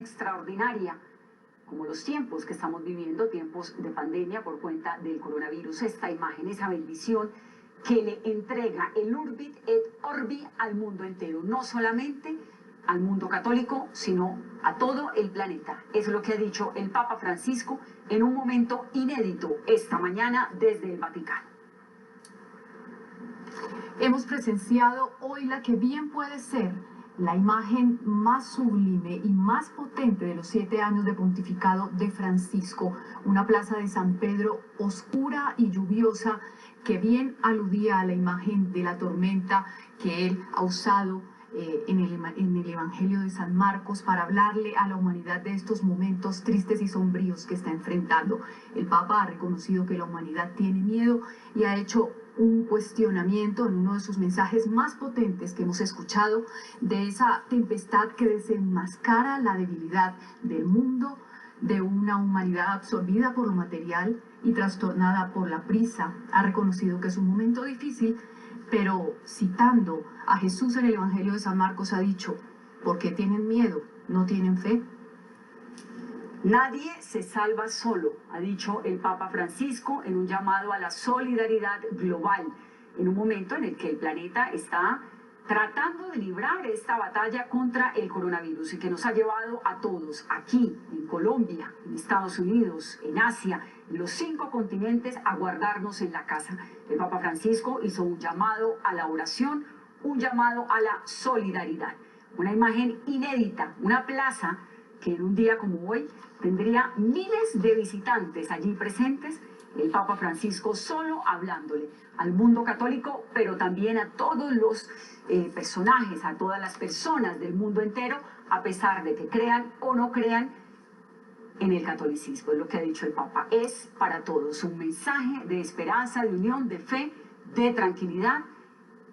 extraordinaria, como los tiempos que estamos viviendo, tiempos de pandemia por cuenta del coronavirus. Esta imagen, esa bendición que le entrega el Urbit et Orbi al mundo entero, no solamente al mundo católico, sino a todo el planeta. Es lo que ha dicho el Papa Francisco en un momento inédito esta mañana desde el Vaticano. Hemos presenciado hoy la que bien puede ser la imagen más sublime y más potente de los 7 años de pontificado de Francisco, una plaza de San Pedro oscura y lluviosa que bien aludía a la imagen de la tormenta que él ha usado en el Evangelio de San Marcos para hablarle a la humanidad de estos momentos tristes y sombríos que está enfrentando. El Papa ha reconocido que la humanidad tiene miedo y ha hecho un cuestionamiento en uno de sus mensajes más potentes que hemos escuchado de esa tempestad que desenmascara la debilidad del mundo, de una humanidad absorbida por lo material y trastornada por la prisa. Ha reconocido que es un momento difícil, pero citando a Jesús en el Evangelio de San Marcos ha dicho: ¿por qué tienen miedo? ¿No tienen fe? Nadie se salva solo, ha dicho el Papa Francisco en un llamado a la solidaridad global, en un momento en el que el planeta está tratando de librar esta batalla contra el coronavirus y que nos ha llevado a todos, aquí, en Colombia, en Estados Unidos, en Asia, en los 5 continentes, a guardarnos en la casa. El Papa Francisco hizo un llamado a la oración, un llamado a la solidaridad. Una imagen inédita, una plaza que en un día como hoy tendría miles de visitantes allí presentes, el Papa Francisco solo hablándole al mundo católico, pero también a todos los personajes, a todas las personas del mundo entero, a pesar de que crean o no crean en el catolicismo. Es lo que ha dicho el Papa, es para todos un mensaje de esperanza, de unión, de fe, de tranquilidad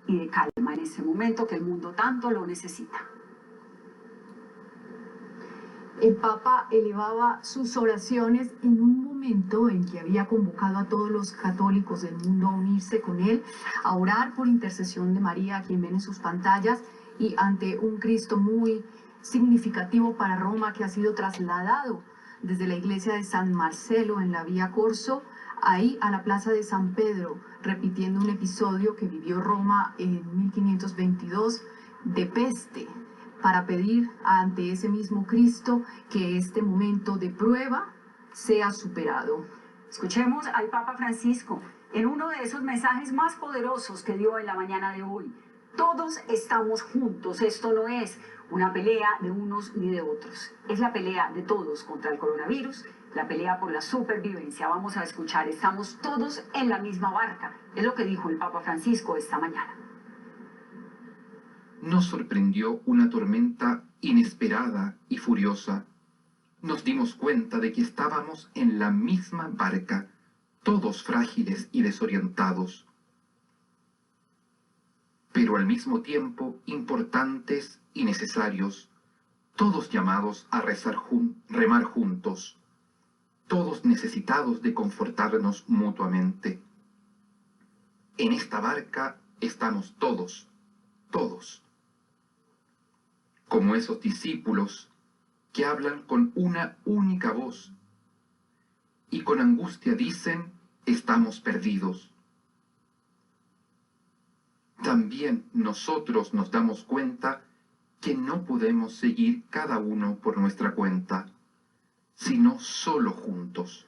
y de calma en ese momento que el mundo tanto lo necesita. El Papa elevaba sus oraciones en un momento en que había convocado a todos los católicos del mundo a unirse con él, a orar por intercesión de María, a quien ven en sus pantallas, y ante un Cristo muy significativo para Roma que ha sido trasladado desde la iglesia de San Marcelo en la Vía Corso, ahí a la plaza de San Pedro, repitiendo un episodio que vivió Roma en 1522 de peste, para pedir ante ese mismo Cristo que este momento de prueba sea superado. Escuchemos al Papa Francisco en uno de esos mensajes más poderosos que dio en la mañana de hoy. Todos estamos juntos, esto no es una pelea de unos ni de otros, es la pelea de todos contra el coronavirus, la pelea por la supervivencia. Vamos a escuchar, estamos todos en la misma barca, es lo que dijo el Papa Francisco esta mañana. Nos sorprendió una tormenta inesperada y furiosa. Nos dimos cuenta de que estábamos en la misma barca, todos frágiles y desorientados, pero al mismo tiempo importantes y necesarios, todos llamados a remar juntos, todos necesitados de confortarnos mutuamente. En esta barca estamos todos, como esos discípulos que hablan con una única voz y con angustia dicen: estamos perdidos. También nosotros nos damos cuenta que no podemos seguir cada uno por nuestra cuenta, sino solo juntos.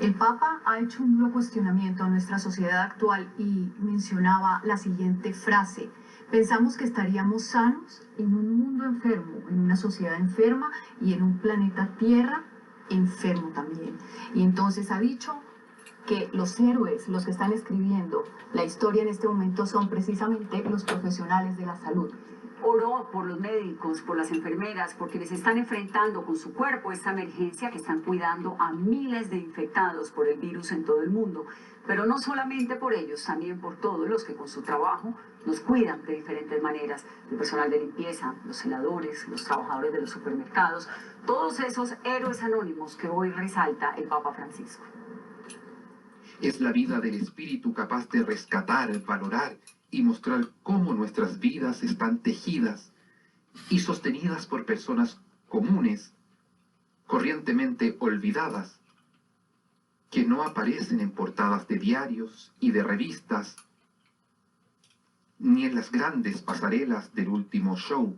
El Papa ha hecho un duro cuestionamiento a nuestra sociedad actual y mencionaba la siguiente frase: pensamos que estaríamos sanos en un mundo enfermo, en una sociedad enferma y en un planeta Tierra enfermo también. Y entonces ha dicho que los héroes, los que están escribiendo la historia en este momento, son precisamente los profesionales de la salud. Oró por los médicos, por las enfermeras, por quienes están enfrentando con su cuerpo esta emergencia, que están cuidando a miles de infectados por el virus en todo el mundo. Pero no solamente por ellos, también por todos los que con su trabajo nos cuidan de diferentes maneras. El personal de limpieza, los celadores, los trabajadores de los supermercados, todos esos héroes anónimos que hoy resalta el Papa Francisco. Es la vida del espíritu capaz de rescatar, valorar y mostrar cómo nuestras vidas están tejidas y sostenidas por personas comunes, corrientemente olvidadas, que no aparecen en portadas de diarios y de revistas, ni en las grandes pasarelas del último show,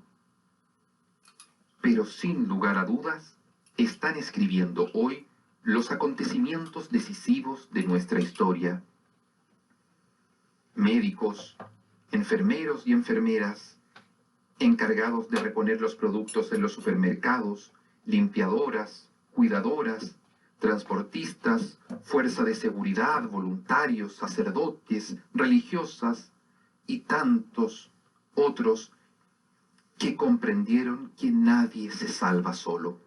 pero sin lugar a dudas están escribiendo hoy los acontecimientos decisivos de nuestra historia. Médicos, enfermeros y enfermeras, encargados de reponer los productos en los supermercados, limpiadoras, cuidadoras, transportistas, fuerza de seguridad, voluntarios, sacerdotes, religiosas y tantos otros que comprendieron que nadie se salva solo.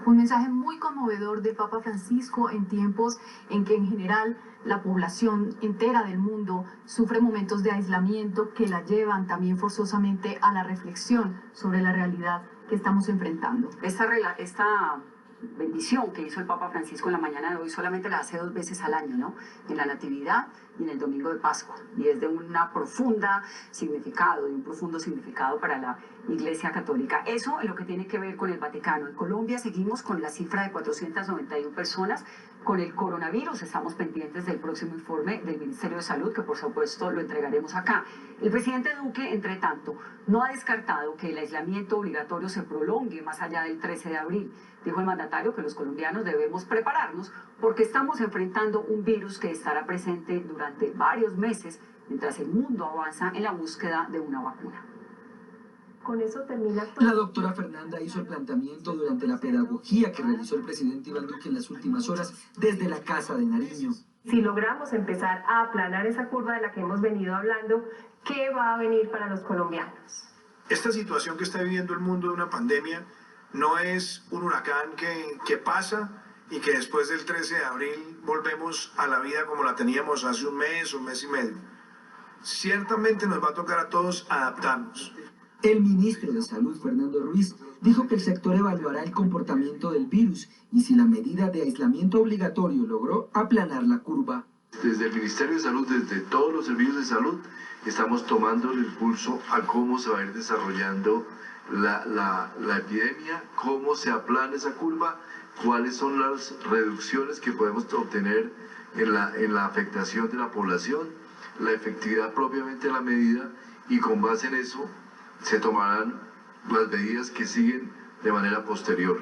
Un mensaje muy conmovedor del Papa Francisco en tiempos en que en general la población entera del mundo sufre momentos de aislamiento que la llevan también forzosamente a la reflexión sobre la realidad que estamos enfrentando. Esta bendición que hizo el Papa Francisco en la mañana de hoy solamente la hace 2 veces al año, ¿no? En la Natividad y en el Domingo de Pascua. Y es de un profundo significado para la Iglesia Católica. Eso es lo que tiene que ver con el Vaticano. En Colombia seguimos con la cifra de 491 personas con el coronavirus. Estamos pendientes del próximo informe del Ministerio de Salud, que por supuesto lo entregaremos acá. El presidente Duque, entre tanto, no ha descartado que el aislamiento obligatorio se prolongue más allá del 13 de abril. Dijo el mandatario que los colombianos debemos prepararnos porque estamos enfrentando un virus que estará presente durante varios meses mientras el mundo avanza en la búsqueda de una vacuna. Con eso termina todo. La doctora Fernanda hizo el planteamiento durante la pedagogía que realizó el presidente Iván Duque en las últimas horas desde la Casa de Nariño. Si logramos empezar a aplanar esa curva de la que hemos venido hablando, ¿qué va a venir para los colombianos? Esta situación que está viviendo el mundo de una pandemia no es un huracán que pasa y que después del 13 de abril volvemos a la vida como la teníamos hace un mes y medio. Ciertamente nos va a tocar a todos adaptarnos. El ministro de Salud, Fernando Ruiz, dijo que el sector evaluará el comportamiento del virus y si la medida de aislamiento obligatorio logró aplanar la curva. Desde el Ministerio de Salud, desde todos los servicios de salud, estamos tomando el pulso a cómo se va a ir desarrollando la epidemia, cómo se aplana esa curva, cuáles son las reducciones que podemos obtener en la afectación de la población, la efectividad propiamente de la medida, y con base en eso se tomarán las medidas que siguen de manera posterior.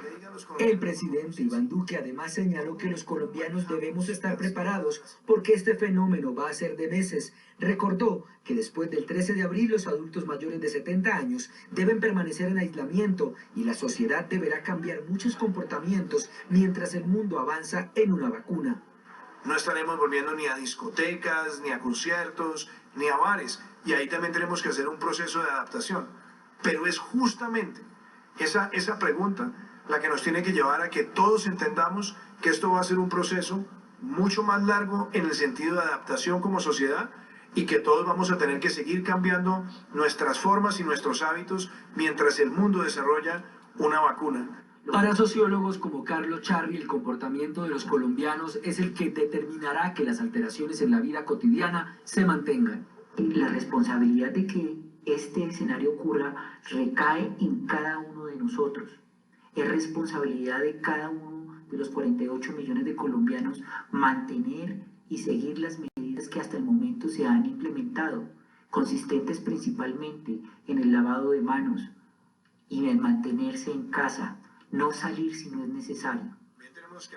El presidente Iván Duque además señaló que los colombianos debemos estar preparados porque este fenómeno va a ser de meses. Recordó que después del 13 de abril los adultos mayores de 70 años deben permanecer en aislamiento y la sociedad deberá cambiar muchos comportamientos mientras el mundo avanza en una vacuna. No estaremos volviendo ni a discotecas, ni a conciertos, ni a bares, y ahí también tenemos que hacer un proceso de adaptación. Pero es justamente esa pregunta la que nos tiene que llevar a que todos entendamos que esto va a ser un proceso mucho más largo en el sentido de adaptación como sociedad y que todos vamos a tener que seguir cambiando nuestras formas y nuestros hábitos mientras el mundo desarrolla una vacuna. Para sociólogos como Carlos Charri, el comportamiento de los colombianos es el que determinará que las alteraciones en la vida cotidiana se mantengan. La responsabilidad de que este escenario ocurra recae en cada uno de nosotros. Es responsabilidad de cada uno de los 48 millones de colombianos mantener y seguir las medidas que hasta el momento se han implementado, consistentes principalmente en el lavado de manos y en mantenerse en casa, no salir si no es necesario.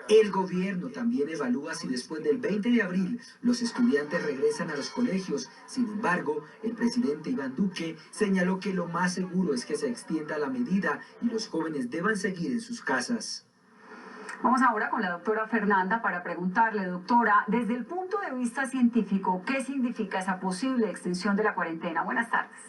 El gobierno también evalúa si después del 20 de abril los estudiantes regresan a los colegios. Sin embargo, el presidente Iván Duque señaló que lo más seguro es que se extienda la medida y los jóvenes deban seguir en sus casas. Vamos ahora con la doctora Fernanda para preguntarle, doctora, desde el punto de vista científico, ¿qué significa esa posible extensión de la cuarentena? Buenas tardes.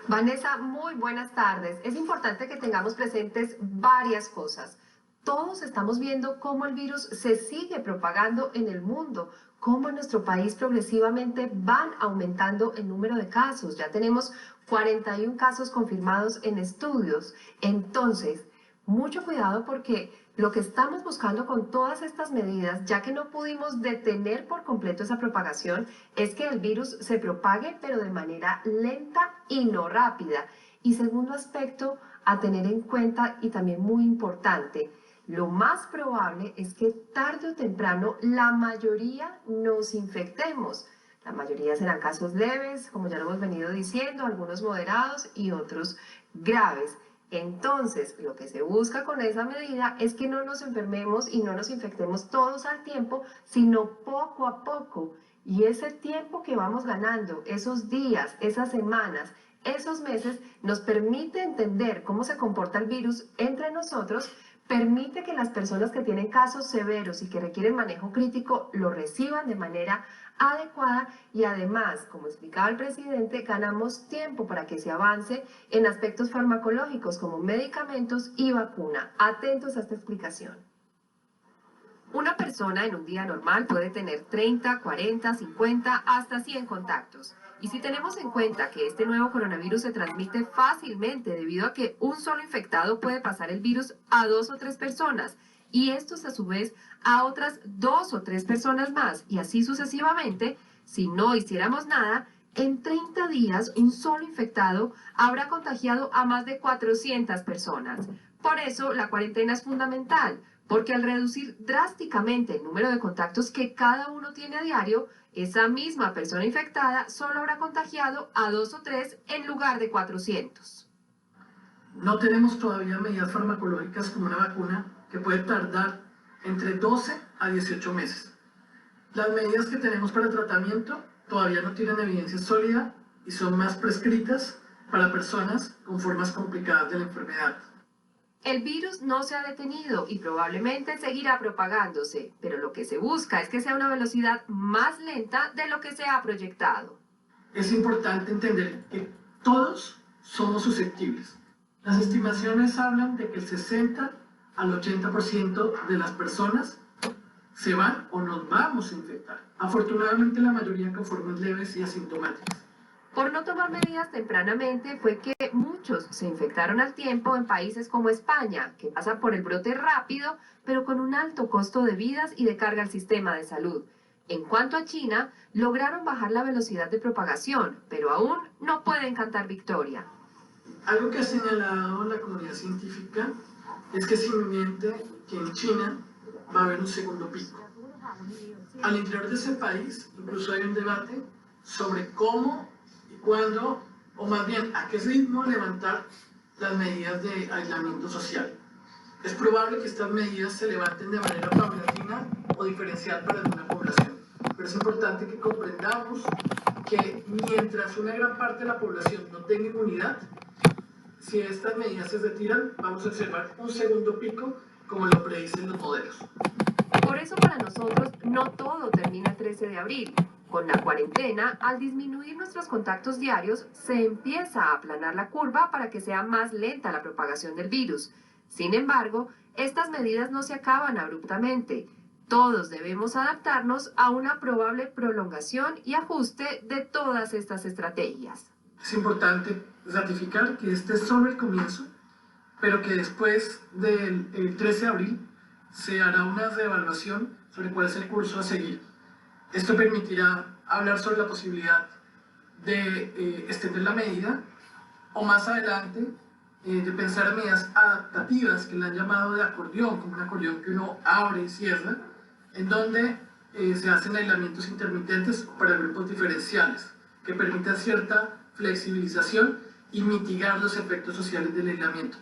Vanessa, muy buenas tardes. Es importante que tengamos presentes varias cosas. Todos estamos viendo cómo el virus se sigue propagando en el mundo, cómo en nuestro país progresivamente van aumentando el número de casos. Ya tenemos 41 casos confirmados en estudios. Entonces, Mucho cuidado porque lo que estamos buscando con todas estas medidas, ya que no pudimos detener por completo esa propagación, es que el virus se propague pero de manera lenta y no rápida. Y segundo aspecto a tener en cuenta y también muy importante, lo más probable es que tarde o temprano la mayoría nos infectemos. La mayoría serán casos leves, como ya lo hemos venido diciendo, algunos moderados y otros graves. Entonces, lo que se busca con esa medida es que no nos enfermemos y no nos infectemos todos al tiempo, sino poco a poco. Y ese tiempo que vamos ganando, esos días, esas semanas, esos meses, nos permite entender cómo se comporta el virus entre nosotros, permite que las personas que tienen casos severos y que requieren manejo crítico lo reciban de manera adecuada y además, como explicaba el presidente, ganamos tiempo para que se avance en aspectos farmacológicos como medicamentos y vacuna. Atentos a esta explicación. Una persona en un día normal puede tener 30, 40, 50, hasta 100 contactos. Y si tenemos en cuenta que este nuevo coronavirus se transmite fácilmente debido a que un solo infectado puede pasar el virus a 2 o 3 personas y estos a su vez a otras 2 o 3 personas más y así sucesivamente, si no hiciéramos nada, en 30 días un solo infectado habrá contagiado a más de 400 personas. Por eso la cuarentena es fundamental, porque al reducir drásticamente el número de contactos que cada uno tiene a diario, esa misma persona infectada solo habrá contagiado a 2 o 3 en lugar de 400. No tenemos todavía medidas farmacológicas como una vacuna que puede tardar entre 12 a 18 meses. Las medidas que tenemos para tratamiento todavía no tienen evidencia sólida y son más prescritas para personas con formas complicadas de la enfermedad. El virus no se ha detenido y probablemente seguirá propagándose, pero lo que se busca es que sea una velocidad más lenta de lo que se ha proyectado. Es importante entender que todos somos susceptibles. Las estimaciones hablan de que el 60 al 80% de las personas se van o nos vamos a infectar. Afortunadamente la mayoría con formas leves y asintomáticas. Por no tomar medidas tempranamente fue que muchos se infectaron al tiempo en países como España, que pasa por el brote rápido, pero con un alto costo de vidas y de carga al sistema de salud. En cuanto a China, lograron bajar la velocidad de propagación, pero aún no pueden cantar victoria. Algo que ha señalado la comunidad científica es que es inminente que en China va a haber un segundo pico. Al interior de ese país incluso hay un debate sobre cómo y cuándo, o más bien a qué ritmo levantar las medidas de aislamiento social. Es probable que estas medidas se levanten de manera paulatina o diferencial para alguna población, pero es importante que comprendamos que mientras una gran parte de la población no tenga inmunidad, si estas medidas se retiran, vamos a observar un segundo pico, como lo predicen los modelos. Por eso para nosotros no todo termina el 13 de abril. Con la cuarentena, al disminuir nuestros contactos diarios, se empieza a aplanar la curva para que sea más lenta la propagación del virus. Sin embargo, estas medidas no se acaban abruptamente. Todos debemos adaptarnos a una probable prolongación y ajuste de todas estas estrategias. Es importante ratificar que este es solo el comienzo, pero que después del 13 de abril se hará una reevaluación sobre cuál es el curso a seguir. Esto permitirá hablar sobre la posibilidad de extender la medida o más adelante de pensar en medidas adaptativas que le han llamado de acordeón, como un acordeón que uno abre y cierra, en donde se hacen aislamientos intermitentes para grupos diferenciales que permitan cierta flexibilización y mitigar los efectos sociales del aislamiento.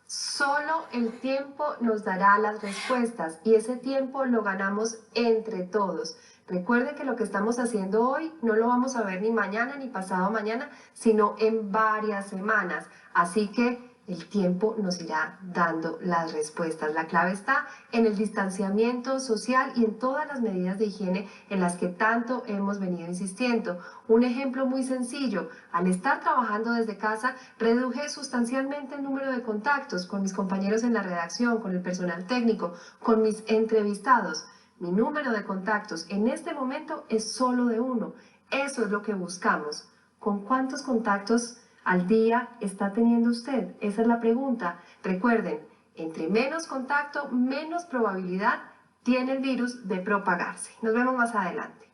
Solo el tiempo nos dará las respuestas y ese tiempo lo ganamos entre todos. Recuerde que lo que estamos haciendo hoy no lo vamos a ver ni mañana ni pasado mañana, sino en varias semanas. Así que el tiempo nos irá dando las respuestas. La clave está en el distanciamiento social y en todas las medidas de higiene en las que tanto hemos venido insistiendo. Un ejemplo muy sencillo, al estar trabajando desde casa, reduje sustancialmente el número de contactos con mis compañeros en la redacción, con el personal técnico, con mis entrevistados. Mi número de contactos en este momento es solo de 1. Eso es lo que buscamos. ¿Con cuántos contactos al día está teniendo usted? Esa es la pregunta. Recuerden, entre menos contacto, menos probabilidad tiene el virus de propagarse. Nos vemos más adelante.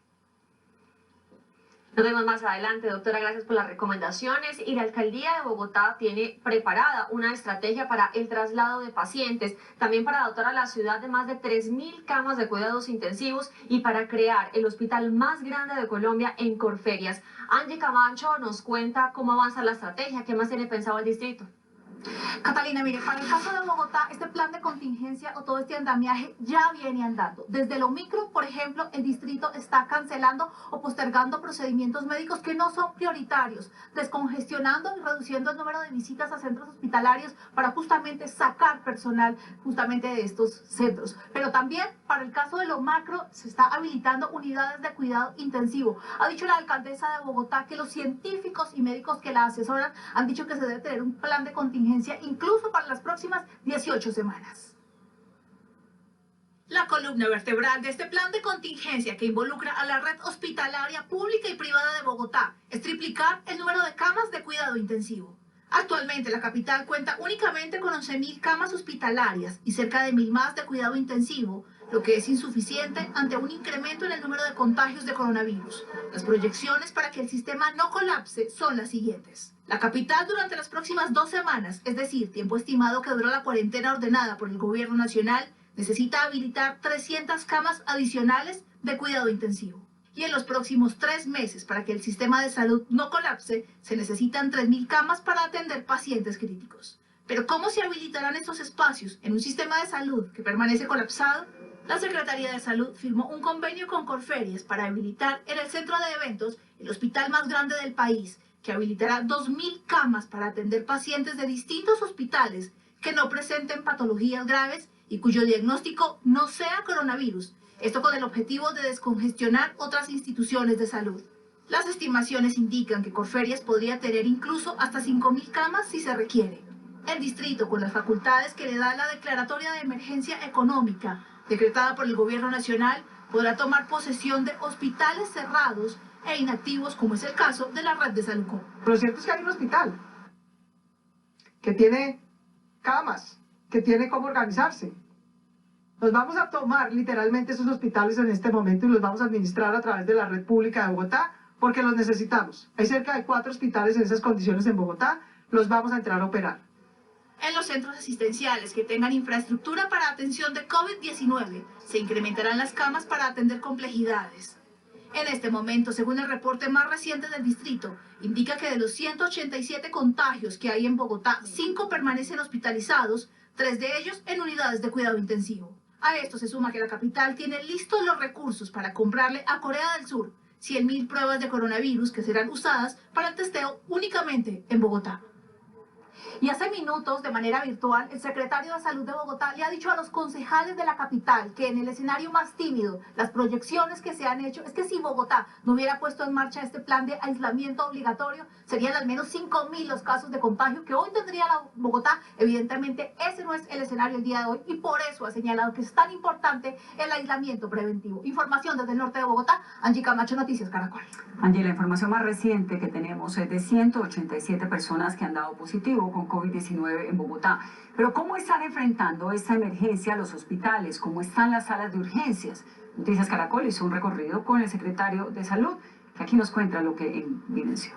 Nos vemos más adelante, doctora, gracias por las recomendaciones. Y la Alcaldía de Bogotá tiene preparada una estrategia para el traslado de pacientes, también para dotar a la ciudad de más de 3.000 camas de cuidados intensivos y para crear el hospital más grande de Colombia en Corferias. Angie Camacho nos cuenta cómo avanza la estrategia, qué más tiene pensado el distrito. Catalina, mire, para el caso de Bogotá, este plan de contingencia o todo este andamiaje ya viene andando. Desde lo micro, por ejemplo, el distrito está cancelando o postergando procedimientos médicos que no son prioritarios, descongestionando y reduciendo el número de visitas a centros hospitalarios para justamente sacar personal justamente de estos centros. Pero también, para el caso de lo macro, se está habilitando unidades de cuidado intensivo. Ha dicho la alcaldesa de Bogotá que los científicos y médicos que la asesoran han dicho que se debe tener un plan de contingencia incluso para las próximas 18 semanas. La columna vertebral de este plan de contingencia que involucra a la red hospitalaria pública y privada de Bogotá es triplicar el número de camas de cuidado intensivo. Actualmente la capital cuenta únicamente con 11.000 camas hospitalarias y cerca de 1.000 más de cuidado intensivo, lo que es insuficiente ante un incremento en el número de contagios de coronavirus. Las proyecciones para que el sistema no colapse son las siguientes. La capital durante las próximas 2 semanas, es decir, tiempo estimado que dura la cuarentena ordenada por el gobierno nacional, necesita habilitar 300 camas adicionales de cuidado intensivo. Y en los próximos 3 meses, para que el sistema de salud no colapse, se necesitan 3.000 camas para atender pacientes críticos. Pero ¿cómo se habilitarán estos espacios en un sistema de salud que permanece colapsado? La Secretaría de Salud firmó un convenio con Corferias para habilitar en el centro de eventos el hospital más grande del país, que habilitará 2.000 camas para atender pacientes de distintos hospitales que no presenten patologías graves y cuyo diagnóstico no sea coronavirus. Esto con el objetivo de descongestionar otras instituciones de salud. Las estimaciones indican que Corferias podría tener incluso hasta 5.000 camas si se requiere. El distrito, con las facultades que le da la declaratoria de emergencia económica decretada por el gobierno nacional, podrá tomar posesión de hospitales cerrados e inactivos, como es el caso de la red de salud. Lo cierto es que hay un hospital que tiene camas, que tiene cómo organizarse. Nos vamos a tomar literalmente esos hospitales en este momento y los vamos a administrar a través de la red pública de Bogotá porque los necesitamos. Hay cerca de 4 hospitales en esas condiciones en Bogotá, los vamos a entrar a operar. En los centros asistenciales que tengan infraestructura para atención de COVID-19, se incrementarán las camas para atender complejidades. En este momento, según el reporte más reciente del distrito, indica que de los 187 contagios que hay en Bogotá, 5 permanecen hospitalizados, 3 de ellos en unidades de cuidado intensivo. A esto se suma que la capital tiene listos los recursos para comprarle a Corea del Sur 100.000 pruebas de coronavirus que serán usadas para el testeo únicamente en Bogotá. Y hace minutos, de manera virtual, el secretario de Salud de Bogotá le ha dicho a los concejales de la capital que en el escenario más tímido, las proyecciones que se han hecho es que si Bogotá no hubiera puesto en marcha este plan de aislamiento obligatorio, serían al menos 5.000 los casos de contagio que hoy tendría la Bogotá. Evidentemente, ese no es el escenario el día de hoy y por eso ha señalado que es tan importante el aislamiento preventivo. Información desde el norte de Bogotá, Angie Camacho, Noticias Caracol. Angie, la información más reciente que tenemos es de 187 personas que han dado positivo con COVID-19 en Bogotá. Pero ¿cómo están enfrentando esta emergencia los hospitales? ¿Cómo están las salas de urgencias? Noticias Caracol hizo un recorrido con el secretario de Salud, que aquí nos cuenta lo que evidenció.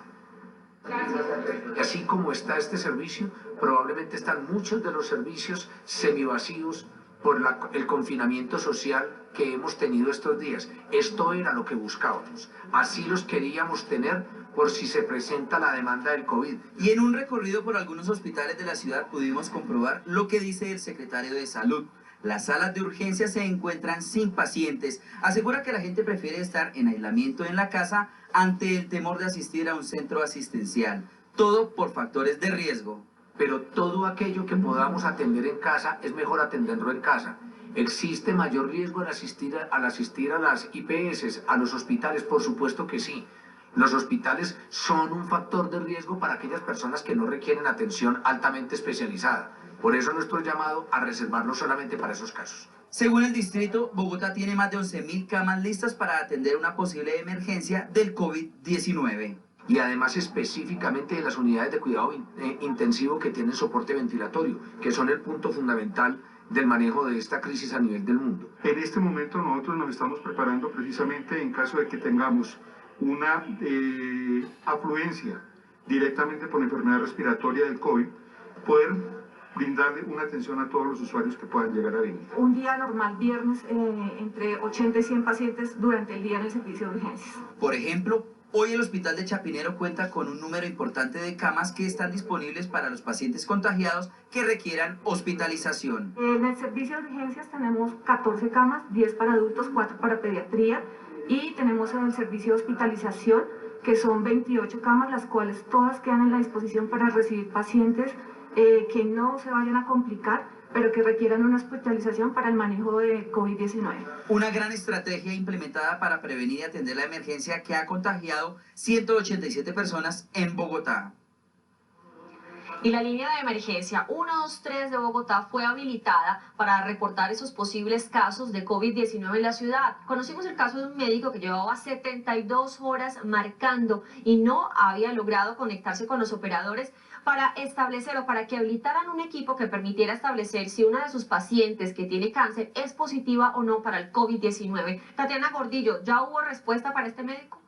Así como está este servicio, probablemente están muchos de los servicios semivacíos por el confinamiento social que hemos tenido estos días. Esto era lo que buscábamos. Así los queríamos tener por si se presenta la demanda del COVID. Y en un recorrido por algunos hospitales de la ciudad pudimos comprobar lo que dice el secretario de Salud. Las salas de urgencia se encuentran sin pacientes. Asegura que la gente prefiere estar en aislamiento en la casa ante el temor de asistir a un centro asistencial. Todo por factores de riesgo. Pero todo aquello que podamos atender en casa es mejor atenderlo en casa. ¿Existe mayor riesgo al asistir a las IPS, a los hospitales? Por supuesto que sí. Los hospitales son un factor de riesgo para aquellas personas que no requieren atención altamente especializada. Por eso nuestro llamado a reservarlo solamente para esos casos. Según el distrito, Bogotá tiene más de 11.000 camas listas para atender una posible emergencia del COVID-19. y además específicamente de las unidades de cuidado intensivo que tienen soporte ventilatorio, que son el punto fundamental del manejo de esta crisis a nivel del mundo. En este momento nosotros nos estamos preparando precisamente en caso de que tengamos una afluencia directamente por enfermedad respiratoria del COVID, poder brindarle una atención a todos los usuarios que puedan llegar a venir. Un día normal, viernes, entre 80 y 100 pacientes durante el día en el servicio de urgencias. Por ejemplo, hoy el Hospital de Chapinero cuenta con un número importante de camas que están disponibles para los pacientes contagiados que requieran hospitalización. En el servicio de urgencias tenemos 14 camas, 10 para adultos, 4 para pediatría, y tenemos en el servicio de hospitalización que son 28 camas, las cuales todas quedan en la disposición para recibir pacientes que no se vayan a complicar, pero que requieran una hospitalización para el manejo de COVID-19. Una gran estrategia implementada para prevenir y atender la emergencia que ha contagiado 187 personas en Bogotá. Y la línea de emergencia 123 de Bogotá fue habilitada para reportar esos posibles casos de COVID-19 en la ciudad. Conocimos el caso de un médico que llevaba 72 horas marcando y no había logrado conectarse con los operadores para establecer o para que habilitaran un equipo que permitiera establecer si una de sus pacientes que tiene cáncer es positiva o no para el COVID-19. Tatiana Gordillo, ¿ya hubo respuesta para este médico?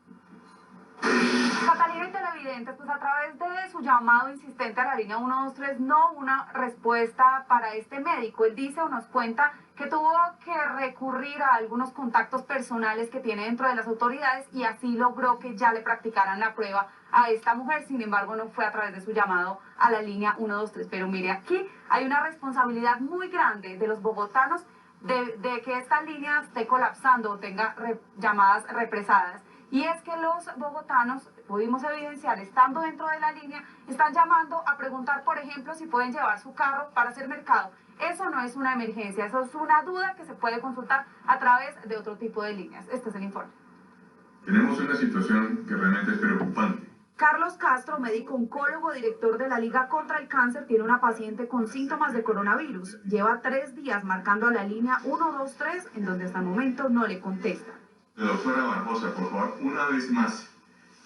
Catalina y televidentes, pues a través de su llamado insistente a la línea 123 no hubo una respuesta para este médico. Él dice o nos cuenta que tuvo que recurrir a algunos contactos personales que tiene dentro de las autoridades y así logró que ya le practicaran la prueba a esta mujer. Sin embargo, no fue a través de su llamado a la línea 123. Pero mire, aquí hay una responsabilidad muy grande de los bogotanos de que esta línea esté colapsando o tenga llamadas represadas. Y es que los bogotanos, pudimos evidenciar, estando dentro de la línea, están llamando a preguntar, por ejemplo, si pueden llevar su carro para hacer mercado. Eso no es una emergencia, eso es una duda que se puede consultar a través de otro tipo de líneas. Este es el informe. Tenemos una situación que realmente es preocupante. Carlos Castro, médico oncólogo, director de la Liga contra el Cáncer, tiene una paciente con síntomas de coronavirus. Lleva 3 días marcando a la línea 123, en donde hasta el momento no le contesta. Doctora Barbosa, por favor, una vez más,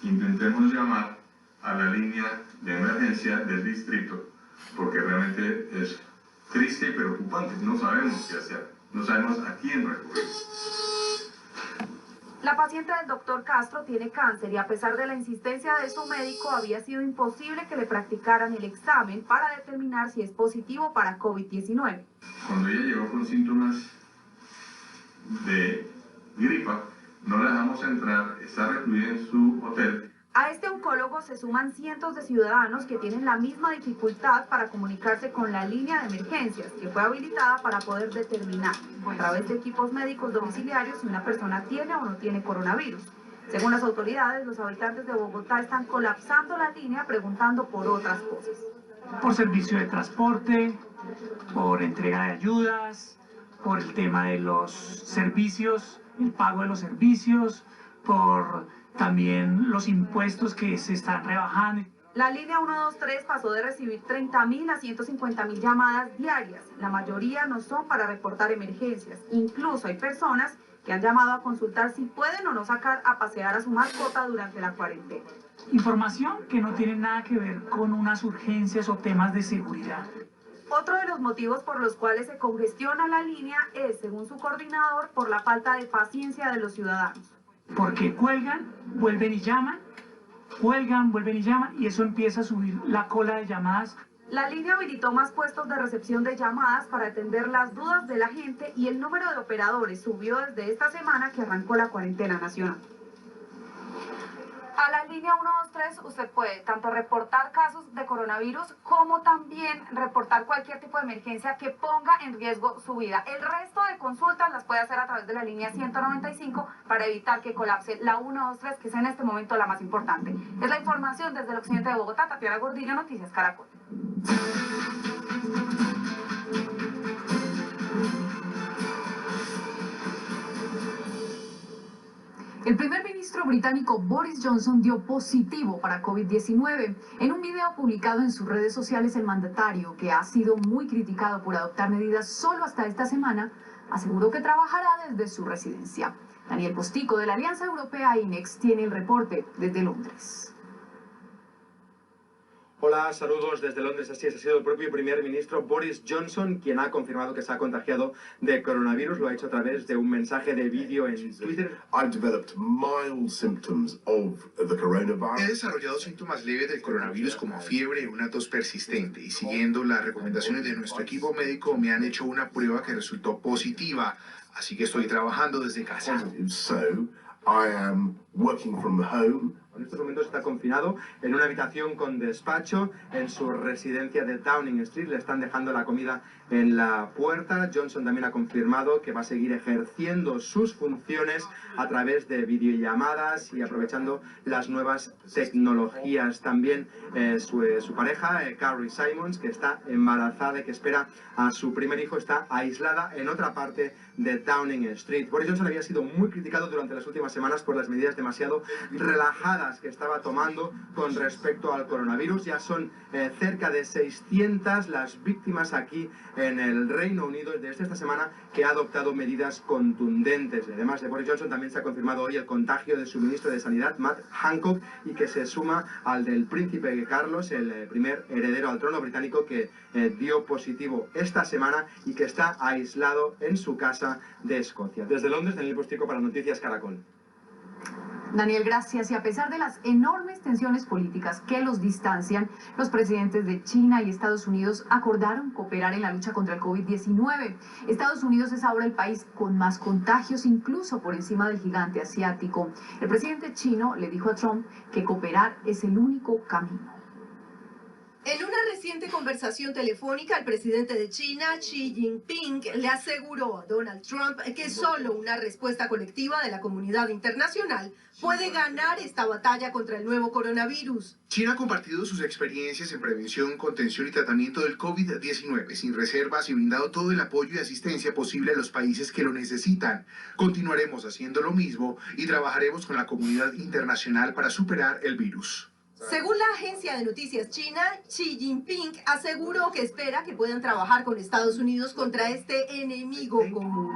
intentemos llamar a la línea de emergencia del distrito, porque realmente es triste y preocupante. No sabemos qué hacer, no sabemos a quién recurrir. La paciente del doctor Castro tiene cáncer y a pesar de la insistencia de su médico, había sido imposible que le practicaran el examen para determinar si es positivo para COVID-19. Cuando ella llegó con síntomas de gripa, no la dejamos entrar, está recluida en su hotel. A este oncólogo se suman cientos de ciudadanos que tienen la misma dificultad para comunicarse con la línea de emergencias, que fue habilitada para poder determinar a través de equipos médicos domiciliarios si una persona tiene o no tiene coronavirus. Según las autoridades, los habitantes de Bogotá están colapsando la línea preguntando por otras cosas. Por servicio de transporte, por entrega de ayudas, por el tema de los servicios, el pago de los servicios, por también los impuestos que se están rebajando. La línea 123 pasó de recibir 30.000 a 150.000 llamadas diarias. La mayoría no son para reportar emergencias. Incluso hay personas que han llamado a consultar si pueden o no sacar a pasear a su mascota durante la cuarentena. Información que no tiene nada que ver con unas urgencias o temas de seguridad. Otro de los motivos por los cuales se congestiona la línea es, según su coordinador, por la falta de paciencia de los ciudadanos. Porque cuelgan, vuelven y llaman, cuelgan, vuelven y llaman, y eso empieza a subir la cola de llamadas. La línea habilitó más puestos de recepción de llamadas para atender las dudas de la gente y el número de operadores subió desde esta semana que arrancó la cuarentena nacional. A la línea 123 usted puede tanto reportar casos de coronavirus como también reportar cualquier tipo de emergencia que ponga en riesgo su vida. El resto de consultas las puede hacer a través de la línea 195 para evitar que colapse la 123, que es en este momento la más importante. Es la información desde el occidente de Bogotá. Tatiana Gordillo, Noticias Caracol. El primer ministro británico Boris Johnson dio positivo para COVID-19. En un video publicado en sus redes sociales, el mandatario, que ha sido muy criticado por adoptar medidas solo hasta esta semana, aseguró que trabajará desde su residencia. Daniel Postico, de la Alianza Europea INEX, tiene el reporte desde Londres. Hola, saludos desde Londres. Así es, ha sido el propio primer ministro Boris Johnson quien ha confirmado que se ha contagiado de coronavirus. Lo ha hecho a través de un mensaje de vídeo en Twitter. He desarrollado síntomas leves del coronavirus como fiebre y una tos persistente, y siguiendo las recomendaciones de nuestro equipo médico me han hecho una prueba que resultó positiva, así que estoy trabajando desde casa. En estos momentos está confinado en una habitación con despacho en su residencia de Downing Street. Le están dejando la comida en la puerta. Johnson también ha confirmado que va a seguir ejerciendo sus funciones a través de videollamadas y aprovechando las nuevas tecnologías. También su pareja, Carrie Simons, que está embarazada y que espera a su primer hijo, está aislada en otra parte de Downing Street. Boris Johnson había sido muy criticado durante las últimas semanas por las medidas demasiado relajadas que estaba tomando con respecto al coronavirus. Ya son cerca de 600 las víctimas aquí en el Reino Unido desde esta semana que ha adoptado medidas contundentes. Además de Boris Johnson, también se ha confirmado hoy el contagio de su ministro de Sanidad, Matt Hancock, y que se suma al del príncipe Carlos, el primer heredero al trono británico, que dio positivo esta semana y que está aislado en su casa de Escocia. Desde Londres, Daniel Postico para Noticias Caracol. Daniel, gracias. Y a pesar de las enormes tensiones políticas que los distancian, los presidentes de China y Estados Unidos acordaron cooperar en la lucha contra el COVID-19. Estados Unidos es ahora el país con más contagios, incluso por encima del gigante asiático. El presidente chino le dijo a Trump que cooperar es el único camino. En una reciente conversación telefónica, el presidente de China, Xi Jinping, le aseguró a Donald Trump que solo una respuesta colectiva de la comunidad internacional puede ganar esta batalla contra el nuevo coronavirus. China ha compartido sus experiencias en prevención, contención y tratamiento del COVID-19 sin reservas y brindado todo el apoyo y asistencia posible a los países que lo necesitan. Continuaremos haciendo lo mismo y trabajaremos con la comunidad internacional para superar el virus. Según la agencia de noticias china, Xi Jinping aseguró que espera que puedan trabajar con Estados Unidos contra este enemigo común.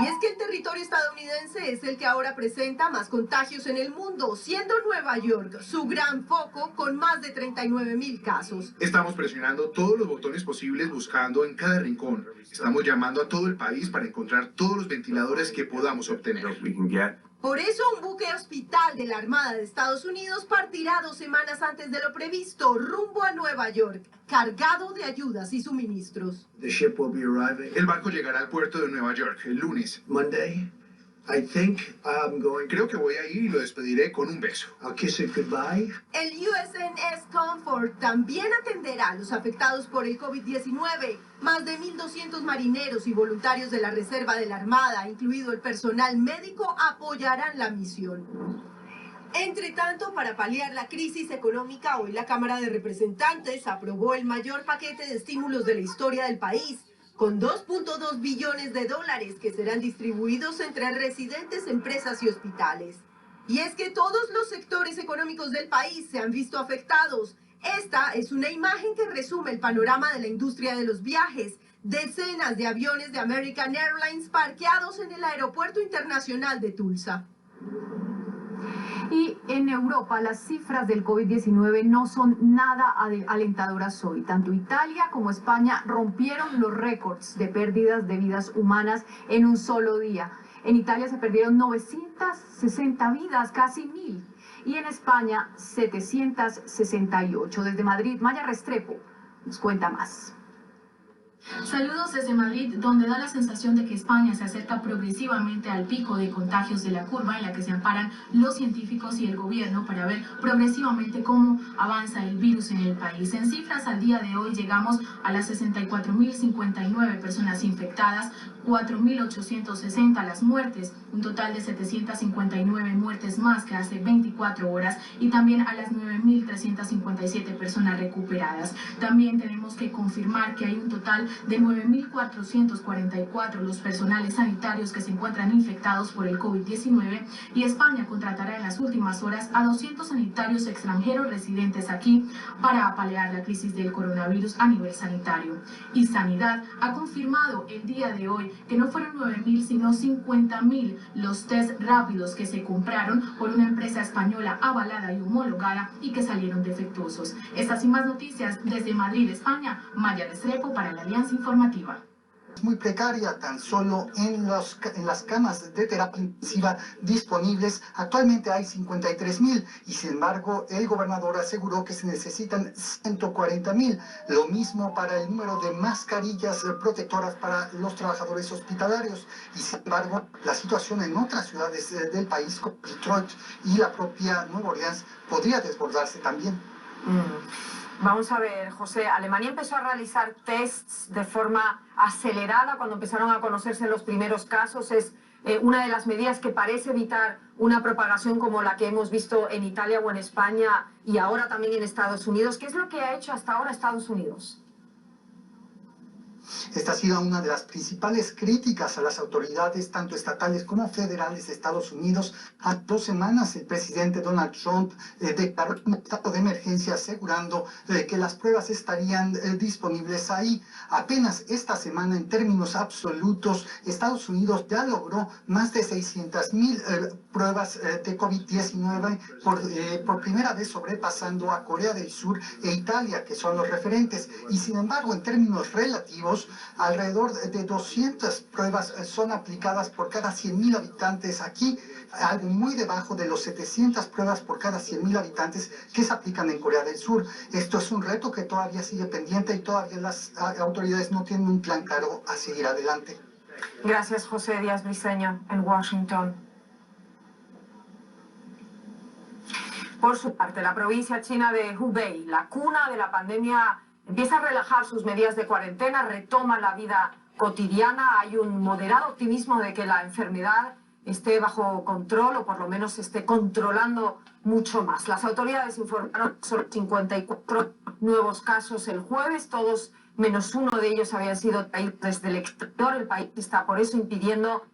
Y es que el territorio estadounidense es el que ahora presenta más contagios en el mundo, siendo Nueva York su gran foco con más de 39.000 casos. Estamos presionando todos los botones posibles buscando en cada rincón. Estamos llamando a todo el país para encontrar todos los ventiladores que podamos obtener. Por eso, un buque hospital de la Armada de Estados Unidos partirá 2 semanas antes de lo previsto rumbo a Nueva York, cargado de ayudas y suministros. El barco llegará al puerto de Nueva York el lunes. Creo que voy a ir y lo despediré con un beso. El USNS Comfort también atenderá a los afectados por el COVID-19. Más de 1.200 marineros y voluntarios de la Reserva de la Armada, incluido el personal médico, apoyarán la misión. Entre tanto, para paliar la crisis económica, hoy la Cámara de Representantes aprobó el mayor paquete de estímulos de la historia del país, con 2.2 billones de dólares que serán distribuidos entre residentes, empresas y hospitales. Y es que todos los sectores económicos del país se han visto afectados. Esta es una imagen que resume el panorama de la industria de los viajes. Decenas de aviones de American Airlines parqueados en el Aeropuerto Internacional de Tulsa. Y en Europa las cifras del COVID-19 no son nada alentadoras hoy. Tanto Italia como España rompieron los récords de pérdidas de vidas humanas en un solo día. En Italia se perdieron 960 vidas, casi 1.000. Y en España 768. Desde Madrid, Maya Restrepo nos cuenta más. Saludos desde Madrid, donde da la sensación de que España se acerca progresivamente al pico de contagios de la curva en la que se amparan los científicos y el gobierno para ver progresivamente cómo avanza el virus en el país. En cifras, al día de hoy llegamos a las 64.059 personas infectadas, 4.860 las muertes, un total de 759 muertes más que hace 24 horas y también a las 9.357 personas recuperadas. También tenemos que confirmar que hay un total de 9.444 los personales sanitarios que se encuentran infectados por el COVID-19 y España contratará en las últimas horas a 200 sanitarios extranjeros residentes aquí para paliar la crisis del coronavirus a nivel sanitario. Y Sanidad ha confirmado el día de hoy que no fueron 9.000 sino 50.000 los test rápidos que se compraron por una empresa española avalada y homologada y que salieron defectuosos. Estas y más noticias desde Madrid, España, Maya Restrepo para la Alianza Informativa. Muy precaria, tan solo en las camas de terapia intensiva disponibles. Actualmente hay 53.000 y sin embargo el gobernador aseguró que se necesitan 140.000. Lo mismo para el número de mascarillas protectoras para los trabajadores hospitalarios. Y sin embargo la situación en otras ciudades del país como Detroit y la propia Nueva Orleans podría desbordarse también. Vamos a ver, José, Alemania empezó a realizar tests de forma acelerada cuando empezaron a conocerse los primeros casos. Es una de las medidas que parece evitar una propagación como la que hemos visto en Italia o en España y ahora también en Estados Unidos. ¿Qué es lo que ha hecho hasta ahora Estados Unidos? Esta ha sido una de las principales críticas a las autoridades, tanto estatales como federales de Estados Unidos. A 2 semanas, el presidente Donald Trump declaró un estado de emergencia asegurando que las pruebas estarían disponibles ahí. Apenas esta semana, en términos absolutos, Estados Unidos ya logró más de 600.000 pruebas de COVID-19 por primera vez sobrepasando a Corea del Sur e Italia, que son los referentes. Y sin embargo, en términos relativos, alrededor de 200 pruebas son aplicadas por cada 100.000 habitantes aquí, algo muy debajo de los 700 pruebas por cada 100.000 habitantes que se aplican en Corea del Sur. Esto es un reto que todavía sigue pendiente y todavía las autoridades no tienen un plan claro a seguir adelante. Gracias, José Díaz Briceño, en Washington. Por su parte, la provincia china de Hubei, la cuna de la pandemia, empieza a relajar sus medidas de cuarentena, retoma la vida cotidiana. Hay un moderado optimismo de que la enfermedad esté bajo control o por lo menos se esté controlando mucho más. Las autoridades informaron sobre 54 nuevos casos el jueves, todos menos uno de ellos habían sido traídos desde el exterior. El país está por eso impidiendo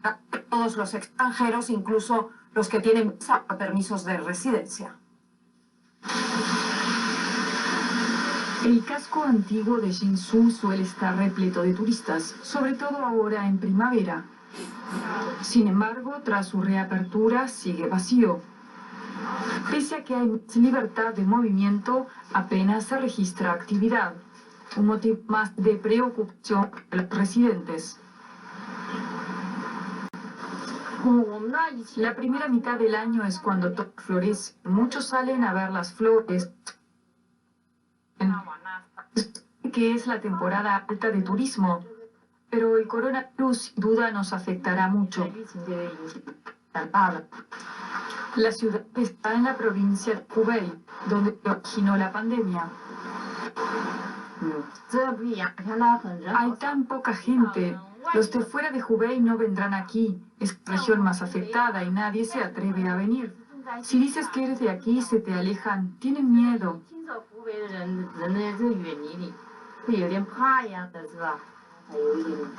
a todos los extranjeros, incluso los que tienen permisos de residencia. El casco antiguo de Jinzhou suele estar repleto de turistas, sobre todo ahora en primavera. Sin embargo, tras su reapertura, sigue vacío. Pese a que hay más libertad de movimiento, apenas se registra actividad, un motivo más de preocupación para los residentes. La primera mitad del año es cuando todo florece. Muchos salen a ver las flores, que es la temporada alta de turismo, pero el coronavirus sin duda nos afectará mucho. La ciudad está en la provincia de Hubei, donde originó la pandemia. Hay tan poca gente. Los de fuera de Hubei no vendrán aquí. Es la región más afectada y nadie se atreve a venir. Si dices que eres de aquí, se te alejan. Tienen miedo.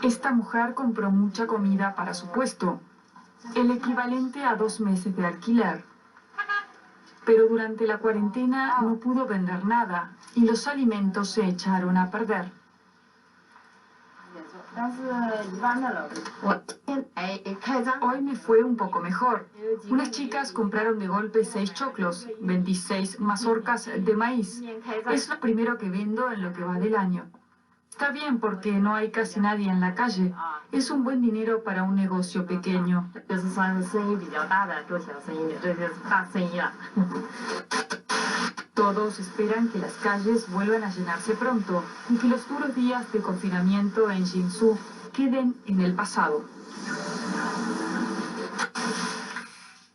Esta mujer compró mucha comida para su puesto, el equivalente a 2 meses de alquiler. Pero durante la cuarentena no pudo vender nada y los alimentos se echaron a perder. Hoy me fue un poco mejor. Unas chicas compraron de golpe 6 choclos, 26 mazorcas de maíz. Es lo primero que vendo en lo que va del año. Está bien porque no hay casi nadie en la calle. Es un buen dinero para un negocio pequeño. Todos esperan que las calles vuelvan a llenarse pronto y que los duros días de confinamiento en Jinzhou queden en el pasado.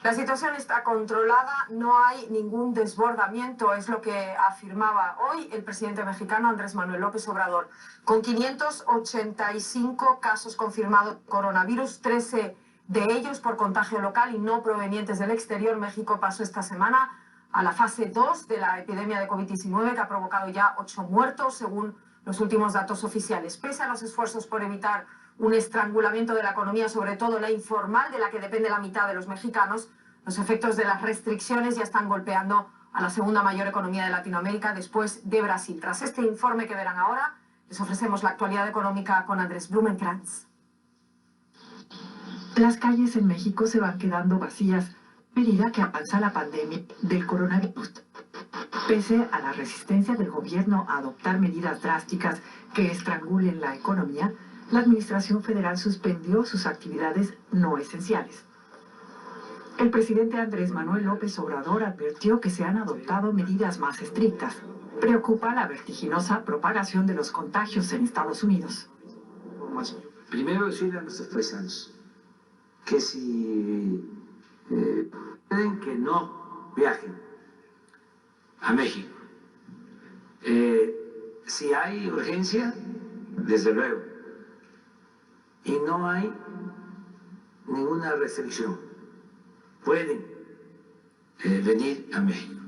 La situación está controlada, no hay ningún desbordamiento, es lo que afirmaba hoy el presidente mexicano Andrés Manuel López Obrador. Con 585 casos confirmados de coronavirus, 13 de ellos por contagio local y no provenientes del exterior, México pasó esta semana a la fase 2 de la epidemia de COVID-19, que ha provocado ya 8 muertos, según los últimos datos oficiales. Pese a los esfuerzos por evitar un estrangulamiento de la economía, sobre todo la informal, de la que depende la mitad de los mexicanos, los efectos de las restricciones ya están golpeando a la segunda mayor economía de Latinoamérica después de Brasil. Tras este informe que verán ahora, les ofrecemos la actualidad económica con Andrés Blumenkrantz. Las calles en México se van quedando vacías a medida que avanza la pandemia del coronavirus. Pese a la resistencia del gobierno a adoptar medidas drásticas que estrangulen la economía, la Administración Federal suspendió sus actividades no esenciales. El presidente Andrés Manuel López Obrador advirtió que se han adoptado medidas más estrictas. Preocupa la vertiginosa propagación de los contagios en Estados Unidos. Primero decirle a nuestros paisanos que si pueden que no viajen a México. Si hay urgencia, desde luego, y no hay ninguna restricción, pueden venir a México.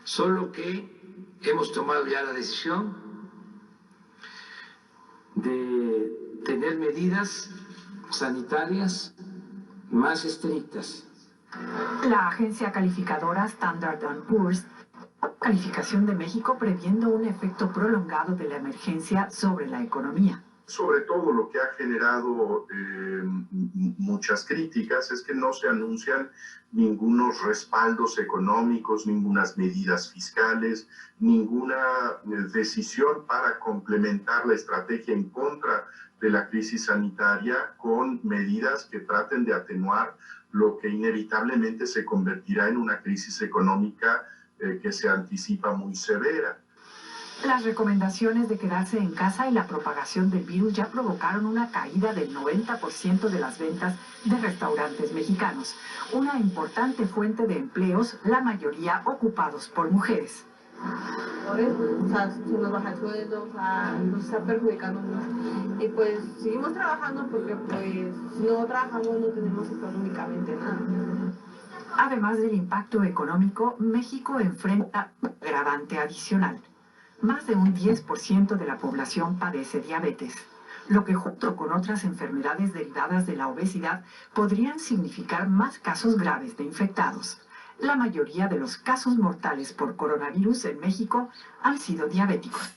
Solo que hemos tomado ya la decisión de tener medidas sanitarias más estrictas. La agencia calificadora Standard & Poor's calificación de México previendo un efecto prolongado de la emergencia sobre la economía. Sobre todo lo que ha generado muchas críticas es que no se anuncian ningunos respaldos económicos, ningunas medidas fiscales, ninguna decisión para complementar la estrategia en contra de la crisis sanitaria con medidas que traten de atenuar lo que inevitablemente se convertirá en una crisis económica que se anticipa muy severa. Las recomendaciones de quedarse en casa y la propagación del virus ya provocaron una caída del 90% de las ventas de restaurantes mexicanos, una importante fuente de empleos, la mayoría ocupados por mujeres. O sea, se nos baja el sueldo, o sea, nos está perjudicando mucho. Y pues seguimos trabajando porque pues si no trabajamos no tenemos económicamente nada. Además del impacto económico, México enfrenta un agravante adicional. Más de un 10% de la población padece diabetes, lo que junto con otras enfermedades derivadas de la obesidad podrían significar más casos graves de infectados. La mayoría de los casos mortales por coronavirus en México han sido diabéticos.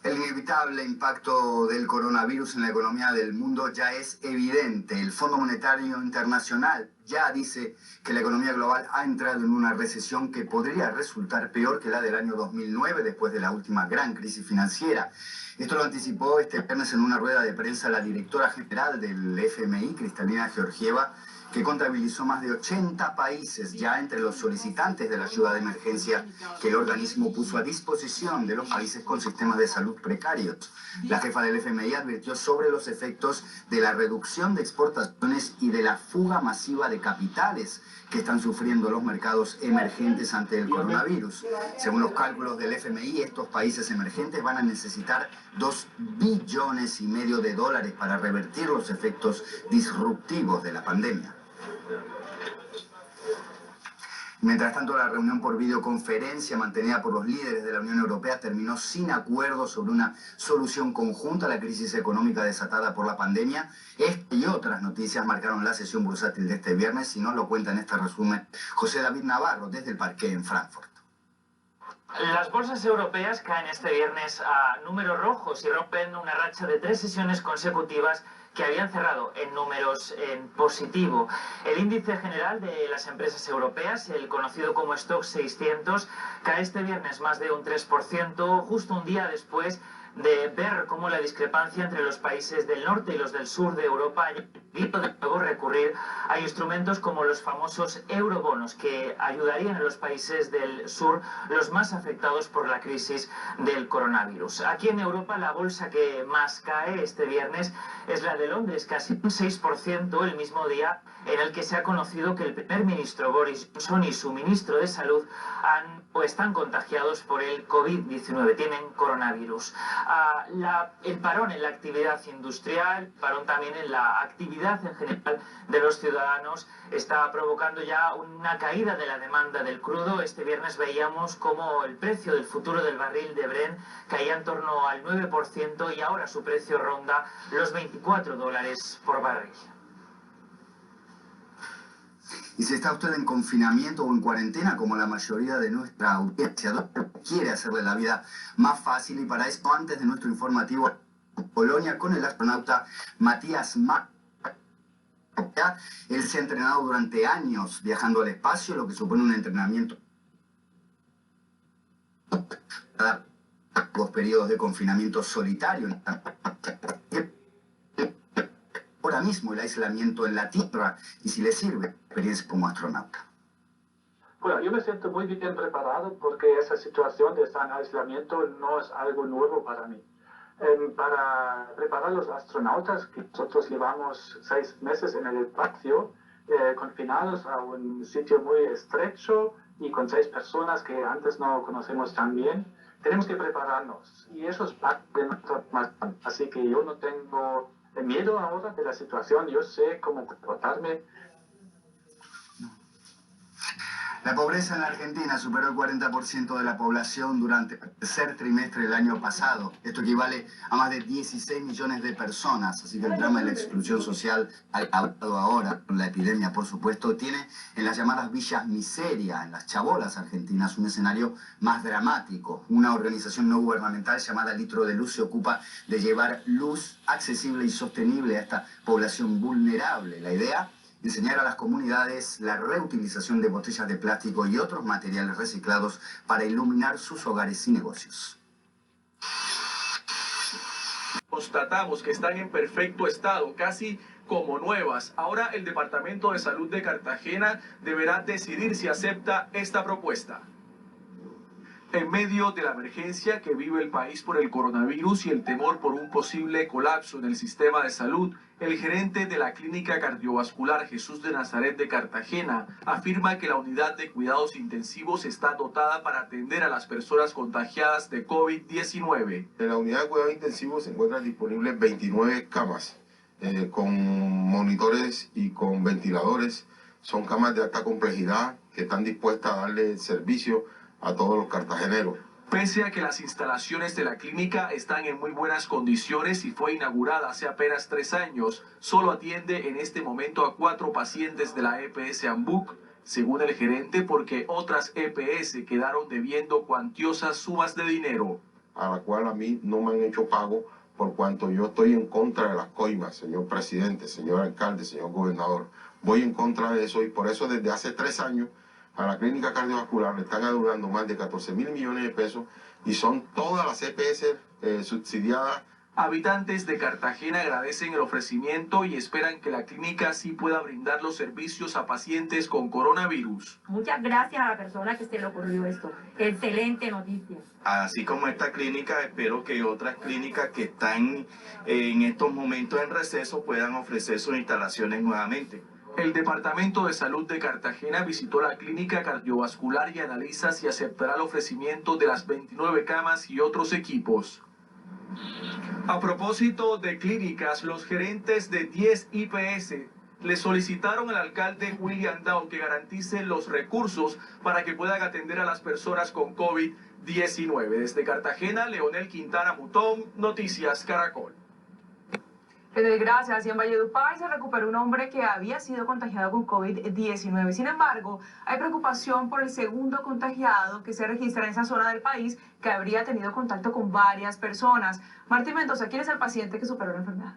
El inevitable impacto del coronavirus en la economía del mundo ya es evidente. El Fondo Monetario Internacional ya dice que la economía global ha entrado en una recesión que podría resultar peor que la del año 2009, después de la última gran crisis financiera. Esto lo anticipó este viernes en una rueda de prensa la directora general del FMI, Kristalina Georgieva, que contabilizó más de 80 países ya entre los solicitantes de la ayuda de emergencia que el organismo puso a disposición de los países con sistemas de salud precarios. La jefa del FMI advirtió sobre los efectos de la reducción de exportaciones y de la fuga masiva de capitales que están sufriendo los mercados emergentes ante el coronavirus. Según los cálculos del FMI, estos países emergentes van a necesitar 2,5 billones de dólares para revertir los efectos disruptivos de la pandemia. Mientras tanto, la reunión por videoconferencia mantenida por los líderes de la Unión Europea terminó sin acuerdo sobre una solución conjunta a la crisis económica desatada por la pandemia. Esta y otras noticias marcaron la sesión bursátil de este viernes y nos lo cuenta en este resumen José David Navarro desde el parqué en Frankfurt. Las bolsas europeas caen este viernes a números rojos y rompen una racha de 3 sesiones consecutivas que habían cerrado en números en positivo. El índice general de las empresas europeas, el conocido como Stoxx 600, cae este viernes más de un 3%, justo un día después de ver cómo la discrepancia entre los países del norte y los del sur de Europa ha llevado de nuevo a recurrir a instrumentos como los famosos eurobonos, que ayudarían a los países del sur, los más afectados por la crisis del coronavirus. Aquí en Europa la bolsa que más cae este viernes es la de Londres, casi un 6%, el mismo día en el que se ha conocido que el primer ministro Boris Johnson y su ministro de Salud están contagiados por el COVID-19, tienen coronavirus. El parón en la actividad industrial, parón también en la actividad en general de los ciudadanos, está provocando ya una caída de la demanda del crudo. Este viernes veíamos cómo el precio del futuro del barril de Brent caía en torno al 9% y ahora su precio ronda los $24 por barril. Y si está usted en confinamiento o en cuarentena, como la mayoría de nuestra audiencia, quiere hacerle la vida más fácil, y para esto, antes de nuestro informativo Polonia con el astronauta Matías Mach. Él se ha entrenado durante años viajando al espacio, lo que supone un entrenamiento cada 2 periodos de confinamiento solitario. Ahora mismo el aislamiento en la Tierra, y si le sirve experiencia como astronauta. Bueno, yo me siento muy bien preparado porque esa situación de estar en aislamiento no es algo nuevo para mí. Para preparar a los astronautas, que nosotros llevamos 6 meses en el espacio, confinados a un sitio muy estrecho y con 6 personas que antes no conocemos tan bien, tenemos que prepararnos. Y eso es parte de nuestra formación. Así que yo no tengo miedo ahora de la situación, yo sé cómo comportarme. La pobreza en la Argentina superó el 40% de la población durante el tercer trimestre del año pasado. Esto equivale a más de 16 millones de personas. Así que el drama de la exclusión social, agravado ahora con la epidemia, por supuesto, tiene en las llamadas villas miseria, en las chabolas argentinas, un escenario más dramático. Una organización no gubernamental llamada Litro de Luz se ocupa de llevar luz accesible y sostenible a esta población vulnerable. La idea: enseñar a las comunidades la reutilización de botellas de plástico y otros materiales reciclados para iluminar sus hogares y negocios. Constatamos que están en perfecto estado, casi como nuevas. Ahora el Departamento de Salud de Cartagena deberá decidir si acepta esta propuesta. En medio de la emergencia que vive el país por el coronavirus y el temor por un posible colapso en el sistema de salud, el gerente de la Clínica Cardiovascular Jesús de Nazaret de Cartagena afirma que la unidad de cuidados intensivos está dotada para atender a las personas contagiadas de COVID-19. En la unidad de cuidados intensivos se encuentran disponibles 29 camas con monitores y con ventiladores. Son camas de alta complejidad que están dispuestas a darle servicio a todos los cartageneros. Pese a que las instalaciones de la clínica están en muy buenas condiciones y fue inaugurada hace apenas 3 años, solo atiende en este momento a 4 pacientes de la EPS Ambuc, según el gerente, porque otras EPS quedaron debiendo cuantiosas sumas de dinero. A la cual a mí no me han hecho pago, por cuanto yo estoy en contra de las coimas, señor presidente, señor alcalde, señor gobernador. Voy en contra de eso, y por eso desde hace 3 años a la clínica cardiovascular le están adeudando más de 14.000 millones de pesos, y son todas las EPS subsidiadas. Habitantes de Cartagena agradecen el ofrecimiento y esperan que la clínica sí pueda brindar los servicios a pacientes con coronavirus. Muchas gracias a la persona que se le ocurrió esto. Excelente noticia. Así como esta clínica, espero que otras clínicas que están en estos momentos en receso puedan ofrecer sus instalaciones nuevamente. El Departamento de Salud de Cartagena visitó la clínica cardiovascular y analiza si aceptará el ofrecimiento de las 29 camas y otros equipos. A propósito de clínicas, los gerentes de 10 IPS le solicitaron al alcalde William Dow que garantice los recursos para que puedan atender a las personas con COVID-19. Desde Cartagena, Leonel Quintana Mutón, Noticias Caracol. En desgracia, en Valledupar se recuperó un hombre que había sido contagiado con COVID-19. Sin embargo, hay preocupación por el segundo contagiado que se registra en esa zona del país que habría tenido contacto con varias personas. Martín Mendoza, ¿quién es el paciente que superó la enfermedad?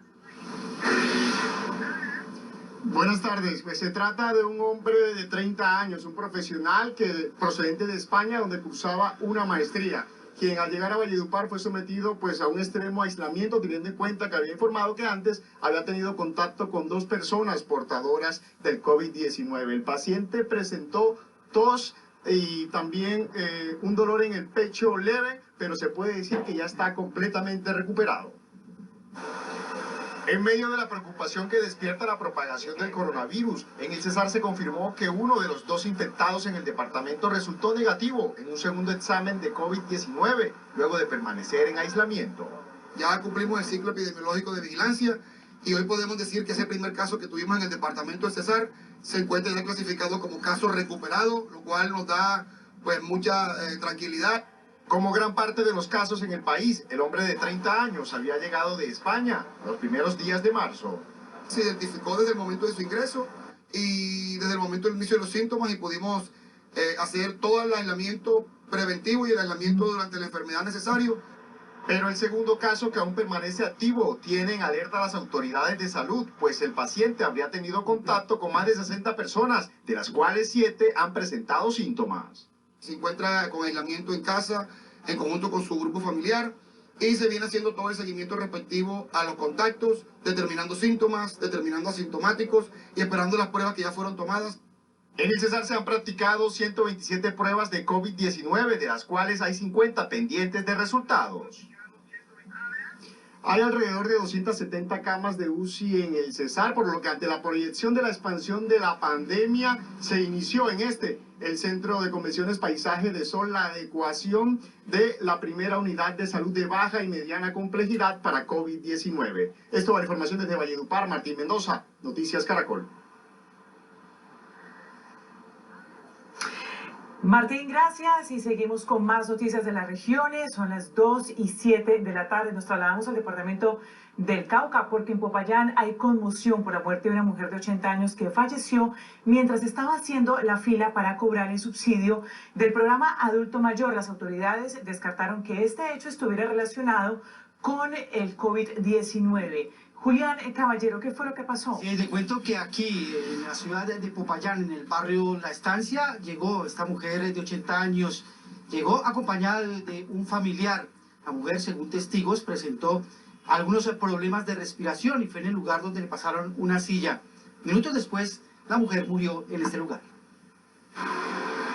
Buenas tardes, pues se trata de un hombre de 30 años, un profesional procedente de España, donde cursaba una maestría, quien al llegar a Valledupar fue sometido pues a un extremo aislamiento, teniendo en cuenta que había informado que antes había tenido contacto con 2 personas portadoras del COVID-19. El paciente presentó tos y también un dolor en el pecho leve, pero se puede decir que ya está completamente recuperado. En medio de la preocupación que despierta la propagación del coronavirus, en el Cesar se confirmó que uno de los 2 infectados en el departamento resultó negativo en un segundo examen de COVID-19, luego de permanecer en aislamiento. Ya cumplimos el ciclo epidemiológico de vigilancia y hoy podemos decir que ese primer caso que tuvimos en el departamento de Cesar se encuentra ya clasificado como caso recuperado, lo cual nos da pues mucha tranquilidad. Como gran parte de los casos en el país, el hombre de 30 años había llegado de España los primeros días de marzo. Se identificó desde el momento de su ingreso y desde el momento del inicio de los síntomas y pudimos hacer todo el aislamiento preventivo y el aislamiento durante la enfermedad necesario. Pero el segundo caso, que aún permanece activo, tiene en alerta a las autoridades de salud, pues el paciente habría tenido contacto con más de 60 personas, de las cuales 7 han presentado síntomas. Se encuentra con aislamiento en casa, en conjunto con su grupo familiar, y se viene haciendo todo el seguimiento respectivo a los contactos, determinando síntomas, determinando asintomáticos y esperando las pruebas que ya fueron tomadas. En el Cesar se han practicado 127 pruebas de COVID-19, de las cuales hay 50 pendientes de resultados. Hay alrededor de 270 camas de UCI en el Cesar, por lo que ante la proyección de la expansión de la pandemia se inició en el Centro de Convenciones Paisaje de Sol, la adecuación de la primera unidad de salud de baja y mediana complejidad para COVID-19. Esto va la información desde Valledupar. Martín Mendoza, Noticias Caracol. Martín, gracias, y seguimos con más noticias de las regiones. Son las 2:07 de la tarde. Nos trasladamos al departamento del Cauca porque en Popayán hay conmoción por la muerte de una mujer de 80 años que falleció mientras estaba haciendo la fila para cobrar el subsidio del programa Adulto Mayor. Las autoridades descartaron que este hecho estuviera relacionado con el COVID-19. Julián Caballero, ¿qué fue lo que pasó? Sí, te cuento que aquí, en la ciudad de Popayán, en el barrio La Estancia, llegó esta mujer de 80 años, llegó acompañada de un familiar. La mujer, según testigos, presentó algunos problemas de respiración y fue en el lugar donde le pasaron una silla. Minutos después, la mujer murió en este lugar.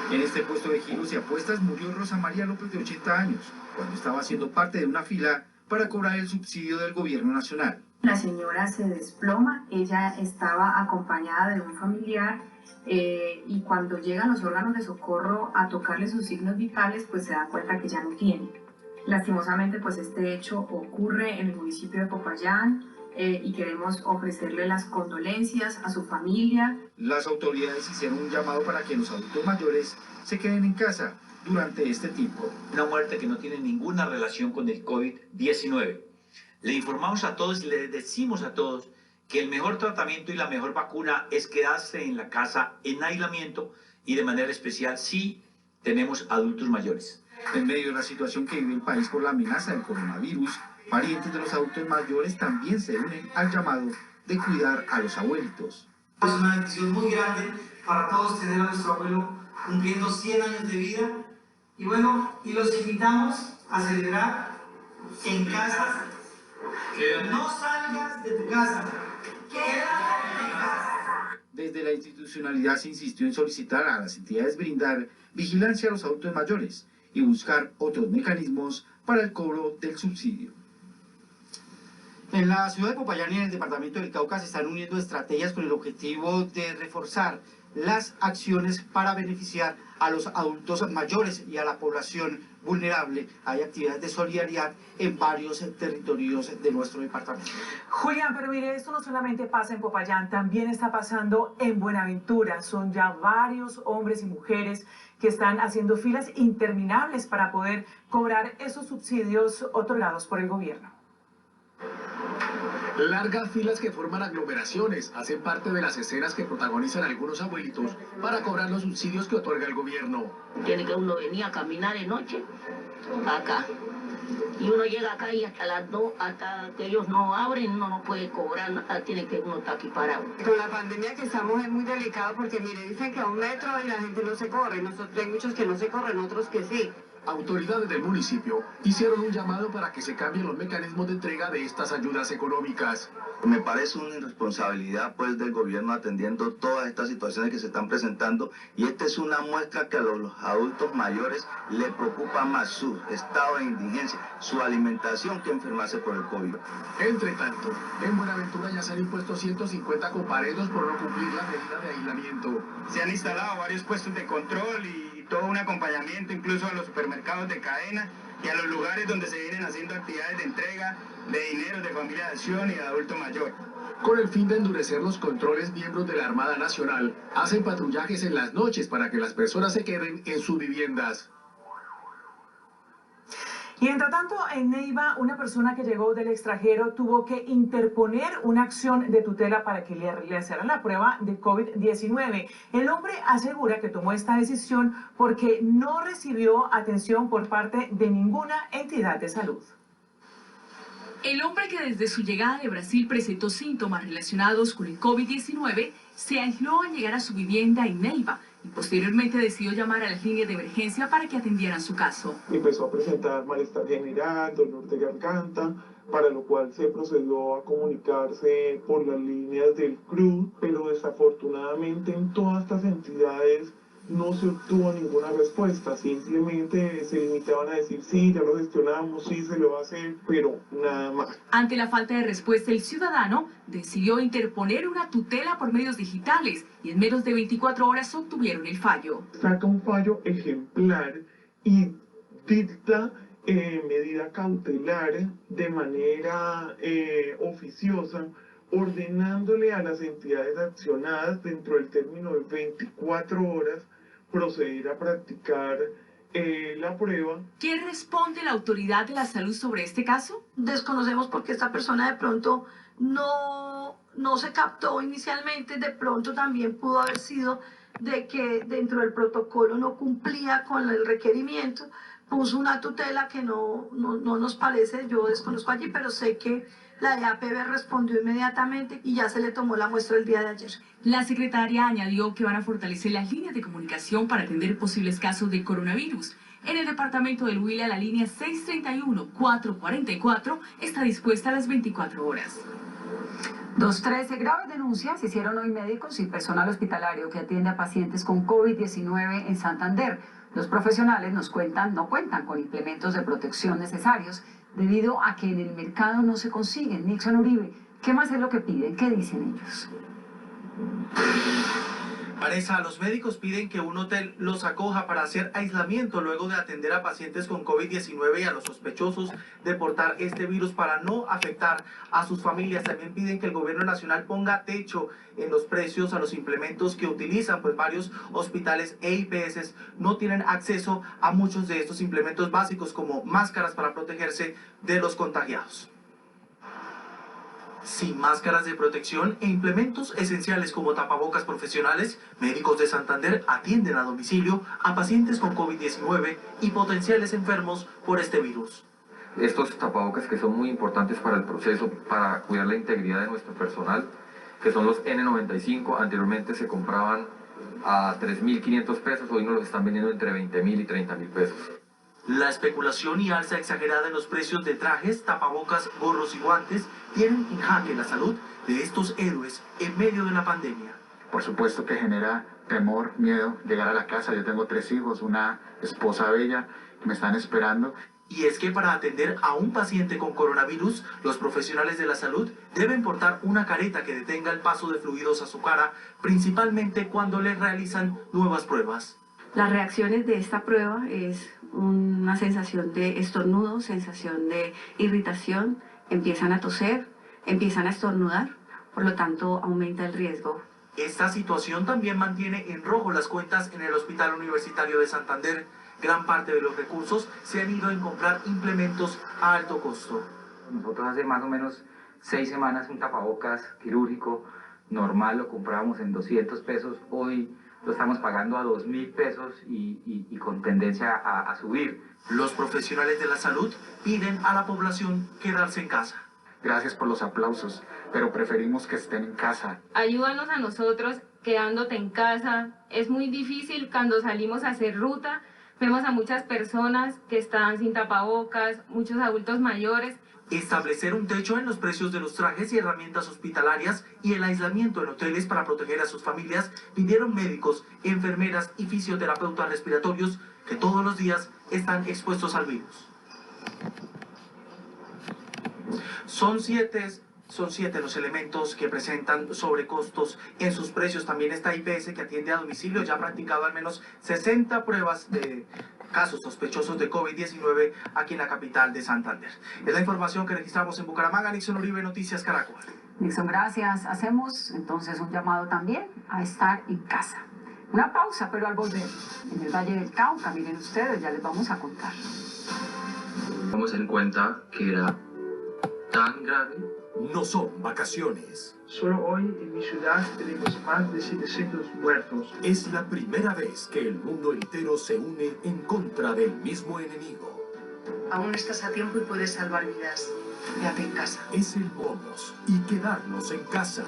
En este puesto de giros y apuestas murió Rosa María López, de 80 años, cuando estaba haciendo parte de una fila para cobrar el subsidio del gobierno nacional. La señora se desploma, ella estaba acompañada de un familiar y cuando llegan los órganos de socorro a tocarle sus signos vitales, pues se da cuenta que ya no tiene. Lastimosamente, pues este hecho ocurre en el municipio de Popayán y queremos ofrecerle las condolencias a su familia. Las autoridades hicieron un llamado para que los adultos mayores se queden en casa durante este tiempo. Una muerte que no tiene ninguna relación con el COVID-19. Le informamos a todos y le decimos a todos que el mejor tratamiento y la mejor vacuna es quedarse en la casa en aislamiento y de manera especial si tenemos adultos mayores. En medio de la situación que vive el país por la amenaza del coronavirus, parientes de los adultos mayores también se unen al llamado de cuidar a los abuelitos. Es una decisión muy grande para todos tener a nuestro abuelo cumpliendo 100 años de vida y bueno, y los invitamos a celebrar en casa. No salgas de tu casa, quédate en casa. Desde la institucionalidad se insistió en solicitar a las entidades brindar vigilancia a los adultos mayores y buscar otros mecanismos para el cobro del subsidio. En la ciudad de Popayán y en el departamento del Cauca se están uniendo estrategias con el objetivo de reforzar las acciones para beneficiar a los adultos mayores y a la población vulnerable. Hay actividades de solidaridad en varios territorios de nuestro departamento. Julián, pero mire, esto no solamente pasa en Popayán, también está pasando en Buenaventura. Son ya varios hombres y mujeres que están haciendo filas interminables para poder cobrar esos subsidios otorgados por el gobierno. Largas filas que forman aglomeraciones hacen parte de las escenas que protagonizan algunos abuelitos para cobrar los subsidios que otorga el gobierno. Tiene que uno venir a caminar de noche acá y uno llega acá y hasta las 2, hasta que ellos no abren, uno no puede cobrar nada, tiene que uno estar aquí parado. Con la pandemia que estamos es muy delicado porque mire, dicen que a 1 metro y la gente no se corre, nosotros hay muchos que no se corren, otros que sí. Autoridades del municipio hicieron un llamado para que se cambien los mecanismos de entrega de estas ayudas económicas. Me parece una irresponsabilidad pues del gobierno atendiendo todas estas situaciones que se están presentando y esta es una muestra que a los adultos mayores les preocupa más su estado de indigencia, su alimentación que enfermarse por el COVID. Entre tanto, en Buenaventura ya se han impuesto 150 comparendos por no cumplir la medida de aislamiento. Se han instalado varios puestos de control y todo un acompañamiento incluso a los supermercados de cadena y a los lugares donde se vienen haciendo actividades de entrega de dinero de familia de acción y de adulto mayor. Con el fin de endurecer los controles, miembros de la Armada Nacional hacen patrullajes en las noches para que las personas se queden en sus viviendas. Y entre tanto, en Neiva, una persona que llegó del extranjero tuvo que interponer una acción de tutela para que le hicieran la prueba de COVID-19. El hombre asegura que tomó esta decisión porque no recibió atención por parte de ninguna entidad de salud. El hombre que desde su llegada de Brasil presentó síntomas relacionados con el COVID-19 se aisló al llegar a su vivienda en Neiva y posteriormente decidió llamar a las líneas de emergencia para que atendieran su caso. Empezó a presentar malestar general, dolor de garganta, para lo cual se procedió a comunicarse por las líneas del CRUD, pero desafortunadamente en todas estas entidades no se obtuvo ninguna respuesta, simplemente se limitaban a decir sí, ya lo gestionamos, sí se lo va a hacer, pero nada más. Ante la falta de respuesta, el ciudadano decidió interponer una tutela por medios digitales y en menos de 24 horas obtuvieron el fallo. Saca un fallo ejemplar y dicta medida cautelar de manera oficiosa, ordenándole a las entidades accionadas dentro del término de 24 horas proceder a practicar la prueba. ¿Qué responde la autoridad de la salud sobre este caso? Desconocemos porque esta persona de pronto no se captó inicialmente, de pronto también pudo haber sido de que dentro del protocolo no cumplía con el requerimiento, puso una tutela que no nos parece, yo desconozco allí, pero sé que la EAPB respondió inmediatamente y ya se le tomó la muestra el día de ayer. La secretaria añadió que van a fortalecer las líneas de comunicación para atender posibles casos de coronavirus. En el departamento del Huila, la línea 631-444 está dispuesta a las 24 horas. 213 graves denuncias hicieron hoy médicos y personal hospitalario que atiende a pacientes con COVID-19 en Santander. Los profesionales no cuentan con implementos de protección necesarios debido a que en el mercado no se consiguen. Nixon Uribe, ¿qué más es lo que piden? ¿Qué dicen ellos? Vanessa, los médicos piden que un hotel los acoja para hacer aislamiento luego de atender a pacientes con COVID-19 y a los sospechosos de portar este virus para no afectar a sus familias. También piden que el gobierno nacional ponga techo en los precios a los implementos que utilizan, pues varios hospitales e IPS no tienen acceso a muchos de estos implementos básicos como máscaras para protegerse de los contagiados. Sin máscaras de protección e implementos esenciales como tapabocas profesionales, médicos de Santander atienden a domicilio a pacientes con COVID-19 y potenciales enfermos por este virus. Estos tapabocas que son muy importantes para el proceso, para cuidar la integridad de nuestro personal, que son los N95, anteriormente se compraban a 3.500 pesos, hoy nos los están vendiendo entre 20.000 y 30.000 pesos. La especulación y alza exagerada en los precios de trajes, tapabocas, gorros y guantes tienen en jaque la salud de estos héroes en medio de la pandemia. Por supuesto que genera temor, miedo, llegar a la casa. Yo tengo 3 hijos, una esposa bella, me están esperando. Y es que para atender a un paciente con coronavirus, los profesionales de la salud deben portar una careta que detenga el paso de fluidos a su cara, principalmente cuando le realizan nuevas pruebas. Las reacciones de esta prueba es una sensación de estornudo, sensación de irritación, empiezan a toser, empiezan a estornudar, por lo tanto aumenta el riesgo. Esta situación también mantiene en rojo las cuentas en el Hospital Universitario de Santander. Gran parte de los recursos se han ido en comprar implementos a alto costo. Nosotros hace más o menos 6 semanas un tapabocas quirúrgico normal lo comprábamos en 200 pesos, hoy lo estamos pagando a 2.000 pesos y con tendencia a subir. Los profesionales de la salud piden a la población quedarse en casa. Gracias por los aplausos, pero preferimos que estén en casa. Ayúdanos a nosotros quedándote en casa. Es muy difícil cuando salimos a hacer ruta. Vemos a muchas personas que están sin tapabocas, muchos adultos mayores. Establecer un techo en los precios de los trajes y herramientas hospitalarias y el aislamiento en hoteles para proteger a sus familias pidieron médicos, enfermeras y fisioterapeutas respiratorios que todos los días están expuestos al virus. Son 7 Son 7 los elementos que presentan sobrecostos en sus precios. También está IPS, que atiende a domicilio, ya ha practicado al menos 60 pruebas de casos sospechosos de COVID-19 aquí en la capital de Santander. Es la información que registramos en Bucaramanga. Nixon Uribe, Noticias Caracol. Nixon, gracias. Hacemos entonces un llamado también a estar en casa. Una pausa, pero al volver, en el Valle del Cauca, miren ustedes, ya les vamos a contar. Tomamos en cuenta que era tan grave. No son vacaciones. Solo hoy en mi ciudad tenemos más de 700 muertos. Es la primera vez que el mundo entero se une en contra del mismo enemigo. Aún estás a tiempo y puedes salvar vidas. Quédate en casa. Es el bonus y quedarnos en casa.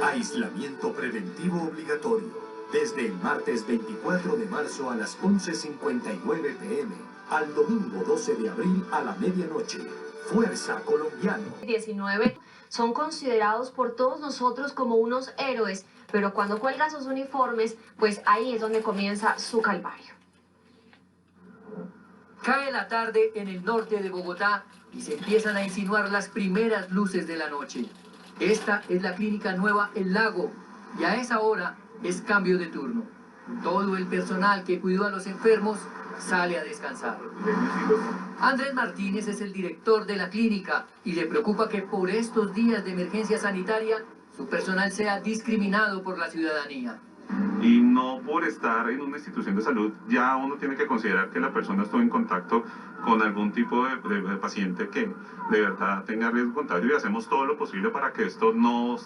Aislamiento preventivo obligatorio. Desde el martes 24 de marzo a las 11:59 p.m. al domingo 12 de abril a la medianoche. Fuerza Colombiano. 19 son considerados por todos nosotros como unos héroes, pero cuando cuelgan sus uniformes, pues ahí es donde comienza su calvario. Cae la tarde en el norte de Bogotá y se empiezan a insinuar las primeras luces de la noche. Esta es la clínica nueva El Lago y a esa hora es cambio de turno. Todo el personal que cuidó a los enfermos sale a descansar. Andrés Martínez es el director de la clínica y le preocupa que por estos días de emergencia sanitaria su personal sea discriminado por la ciudadanía. Y no por estar en una institución de salud ya uno tiene que considerar que la persona estuvo en contacto con algún tipo de paciente que de verdad tenga riesgo de contagio, y hacemos todo lo posible para que esto no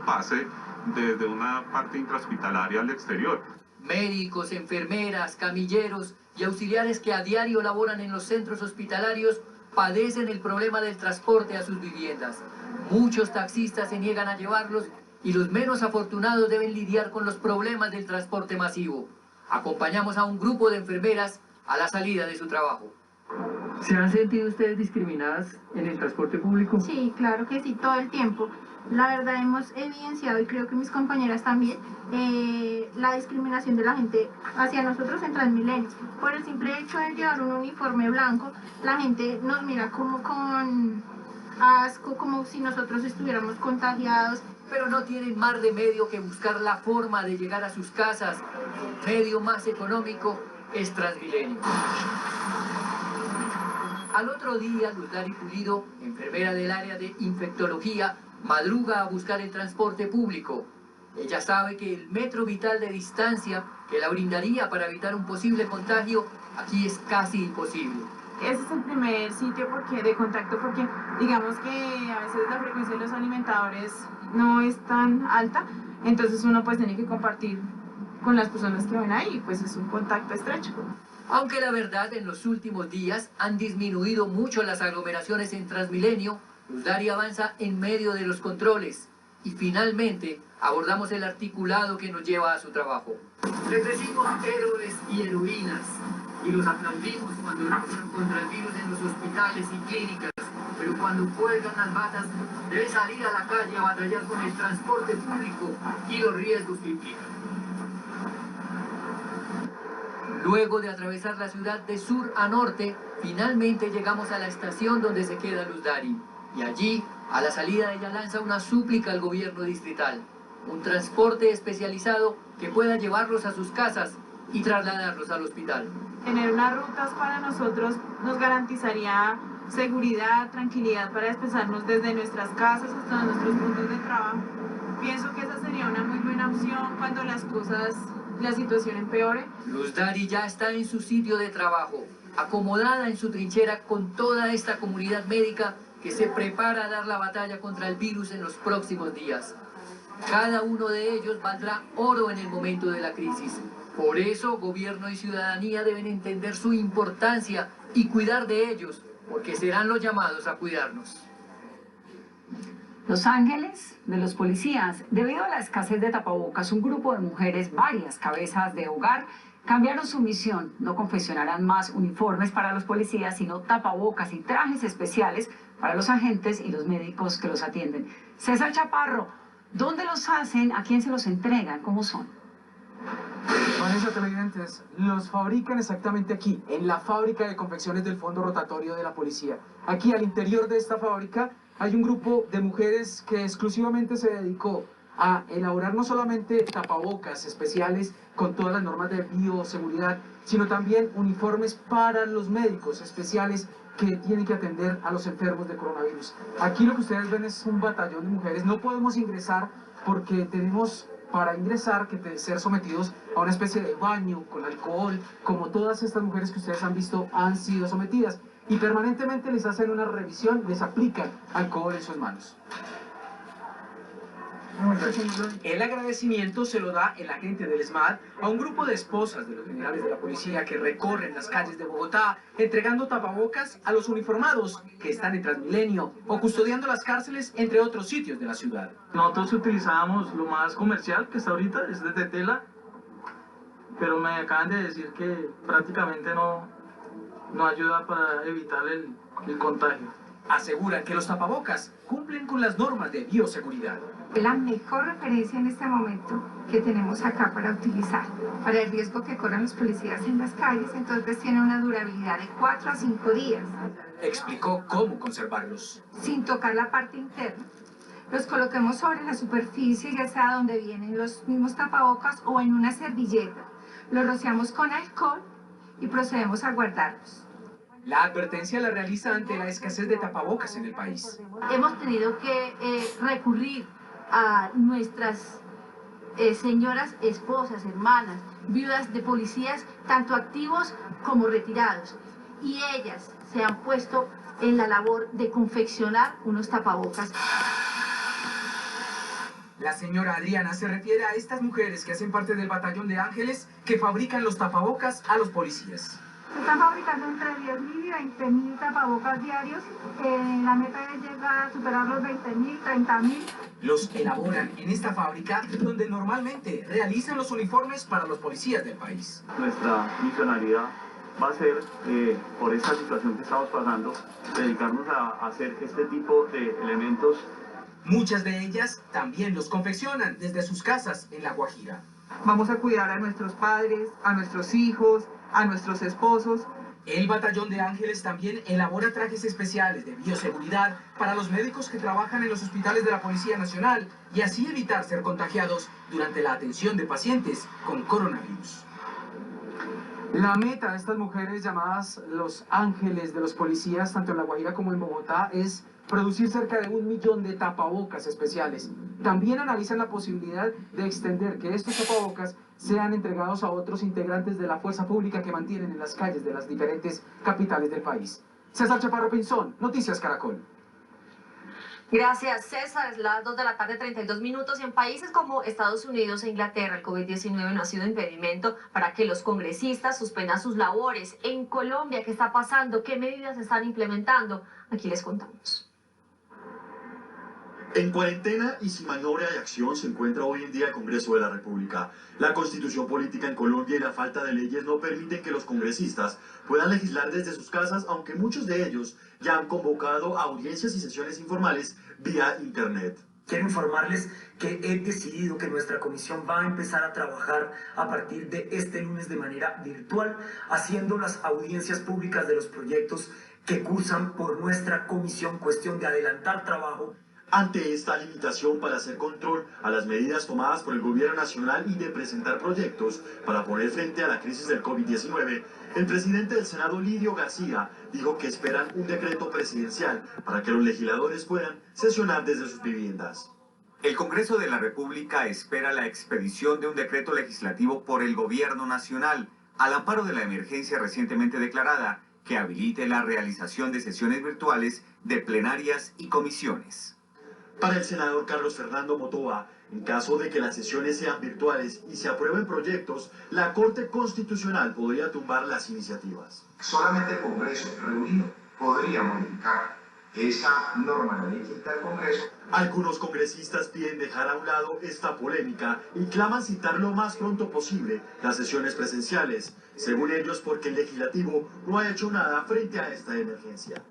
pase desde una parte intrahospitalaria al exterior. Médicos, enfermeras, camilleros y auxiliares que a diario laboran en los centros hospitalarios padecen el problema del transporte a sus viviendas. Muchos taxistas se niegan a llevarlos y los menos afortunados deben lidiar con los problemas del transporte masivo. Acompañamos a un grupo de enfermeras a la salida de su trabajo. ¿Se han sentido ustedes discriminadas en el transporte público? Sí, claro que sí, todo el tiempo. La verdad hemos evidenciado, y creo que mis compañeras también, la discriminación de la gente hacia nosotros en Transmilenio. Por el simple hecho de llevar un uniforme blanco, la gente nos mira como con asco, como si nosotros estuviéramos contagiados. Pero no tienen más remedio que buscar la forma de llegar a sus casas. El medio más económico es Transmilenio. Al otro día, Luz Dari Pulido, enfermera del área de infectología, madruga a buscar el transporte público. Ella sabe que el metro vital de distancia que la brindaría para evitar un posible contagio aquí es casi imposible. Ese es el primer sitio de contacto, porque digamos que a veces la frecuencia de los alimentadores no es tan alta, entonces uno pues tiene que compartir con las personas que ven ahí, pues es un contacto estrecho. Aunque la verdad en los últimos días han disminuido mucho las aglomeraciones en Transmilenio, Luz Dari avanza en medio de los controles y finalmente abordamos el articulado que nos lleva a su trabajo. Les decimos héroes y heroínas y los aplaudimos cuando luchan contra el virus en los hospitales y clínicas, pero cuando cuelgan las batas deben salir a la calle a batallar con el transporte público y los riesgos que implica. Luego de atravesar la ciudad de sur a norte, finalmente llegamos a la estación donde se queda Luz Dari. Y allí, a la salida, ella lanza una súplica al gobierno distrital. Un transporte especializado que pueda llevarlos a sus casas y trasladarlos al hospital. Tener unas rutas para nosotros nos garantizaría seguridad, tranquilidad para desplazarnos desde nuestras casas hasta nuestros puntos de trabajo. Pienso que esa sería una muy buena opción cuando la situación empeore. Luz Dari ya está en su sitio de trabajo, acomodada en su trinchera con toda esta comunidad médica que se prepara a dar la batalla contra el virus en los próximos días. Cada uno de ellos valdrá oro en el momento de la crisis. Por eso, gobierno y ciudadanía deben entender su importancia y cuidar de ellos, porque serán los llamados a cuidarnos. Los ángeles de los policías. Debido a la escasez de tapabocas, un grupo de mujeres, varias cabezas de hogar, cambiaron su misión. No confeccionarán más uniformes para los policías, sino tapabocas y trajes especiales para los agentes y los médicos que los atienden. César Chaparro, ¿dónde los hacen? ¿A quién se los entregan? ¿Cómo son? Vanessa, televidentes, los fabrican exactamente aquí, en la fábrica de confecciones del Fondo Rotatorio de la Policía. Aquí al interior de esta fábrica hay un grupo de mujeres que exclusivamente se dedicó a elaborar no solamente tapabocas especiales con todas las normas de bioseguridad, sino también uniformes para los médicos especiales que tienen que atender a los enfermos de coronavirus. Aquí lo que ustedes ven es un batallón de mujeres. No podemos ingresar porque tenemos para ingresar que ser sometidos a una especie de baño con alcohol, como todas estas mujeres que ustedes han visto han sido sometidas. Y permanentemente les hacen una revisión, les aplican alcohol en sus manos. El agradecimiento se lo da el agente del SMAT a un grupo de esposas de los generales de la policía que recorren las calles de Bogotá entregando tapabocas a los uniformados que están en Transmilenio o custodiando las cárceles, entre otros sitios de la ciudad. Nosotros utilizábamos lo más comercial que está ahorita, es de tela, pero me acaban de decir que prácticamente no ayuda para evitar el contagio. Aseguran que los tapabocas cumplen con las normas de bioseguridad. La mejor referencia en este momento que tenemos acá para utilizar, para el riesgo que corren los policías en las calles, entonces tiene una durabilidad de 4 a 5 días. Explicó cómo conservarlos. Sin tocar la parte interna. Los coloquemos sobre la superficie, ya sea donde vienen los mismos tapabocas o en una servilleta. Los rociamos con alcohol y procedemos a guardarlos. La advertencia la realiza ante la escasez de tapabocas en el país. Hemos tenido que recurrir a nuestras señoras esposas, hermanas, viudas de policías, tanto activos como retirados. Y ellas se han puesto en la labor de confeccionar unos tapabocas. La señora Adriana se refiere a estas mujeres que hacen parte del batallón de ángeles que fabrican los tapabocas a los policías. Se están fabricando entre 10.000 y 20.000 tapabocas diarios. La meta es llegar a superar los 20.000, 30.000. Los elaboran en esta fábrica donde normalmente realizan los uniformes para los policías del país. Nuestra misionalidad va a ser, por esta situación que estamos pasando, dedicarnos a hacer este tipo de elementos. Muchas de ellas también los confeccionan desde sus casas en La Guajira. Vamos a cuidar a nuestros padres, a nuestros hijos, a nuestros esposos. El batallón de ángeles también elabora trajes especiales de bioseguridad para los médicos que trabajan en los hospitales de la Policía Nacional y así evitar ser contagiados durante la atención de pacientes con coronavirus. La meta de estas mujeres llamadas los ángeles de los policías, tanto en La Guajira como en Bogotá, es producir cerca de 1 millón de tapabocas especiales. También analizan la posibilidad de extender que estos tapabocas sean entregados a otros integrantes de la fuerza pública que mantienen en las calles de las diferentes capitales del país. César Chaparro Pinzón, Noticias Caracol. Gracias, César. Es las 2 de la tarde, 32 minutos. Y en países como Estados Unidos e Inglaterra, el COVID-19 no ha sido impedimento para que los congresistas suspendan sus labores. En Colombia, ¿qué está pasando? ¿Qué medidas se están implementando? Aquí les contamos. En cuarentena y sin maniobra de acción se encuentra hoy en día el Congreso de la República. La constitución política en Colombia y la falta de leyes no permiten que los congresistas puedan legislar desde sus casas, aunque muchos de ellos ya han convocado a audiencias y sesiones informales vía internet. Quiero informarles que he decidido que nuestra comisión va a empezar a trabajar a partir de este lunes de manera virtual, haciendo las audiencias públicas de los proyectos que cursan por nuestra comisión, cuestión de adelantar trabajo. Ante esta limitación para hacer control a las medidas tomadas por el gobierno nacional y de presentar proyectos para poner frente a la crisis del COVID-19, el presidente del Senado, Lidio García, dijo que esperan un decreto presidencial para que los legisladores puedan sesionar desde sus viviendas. El Congreso de la República espera la expedición de un decreto legislativo por el gobierno nacional, al amparo de la emergencia recientemente declarada, que habilite la realización de sesiones virtuales de plenarias y comisiones. Para el senador Carlos Fernando Motoa, en caso de que las sesiones sean virtuales y se aprueben proyectos, la Corte Constitucional podría tumbar las iniciativas. Solamente el Congreso reunido podría modificar esa norma, la ley que dicta el Congreso. Algunos congresistas piden dejar a un lado esta polémica y claman citar lo más pronto posible las sesiones presenciales, según ellos porque el legislativo no ha hecho nada frente a esta emergencia.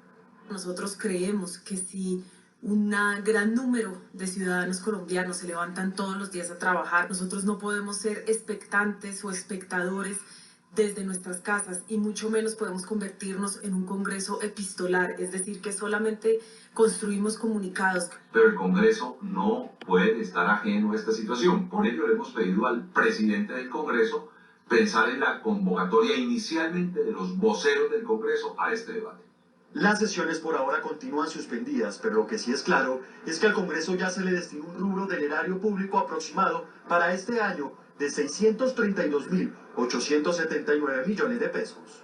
Nosotros creemos que si un gran número de ciudadanos colombianos se levantan todos los días a trabajar, nosotros no podemos ser expectantes o espectadores desde nuestras casas y mucho menos podemos convertirnos en un Congreso epistolar, es decir, que solamente construimos comunicados. Pero el Congreso no puede estar ajeno a esta situación. Por ello le hemos pedido al presidente del Congreso pensar en la convocatoria inicialmente de los voceros del Congreso a este debate. Las sesiones por ahora continúan suspendidas, pero lo que sí es claro es que al Congreso ya se le destinó un rubro del erario público aproximado para este año de 632.879 millones de pesos.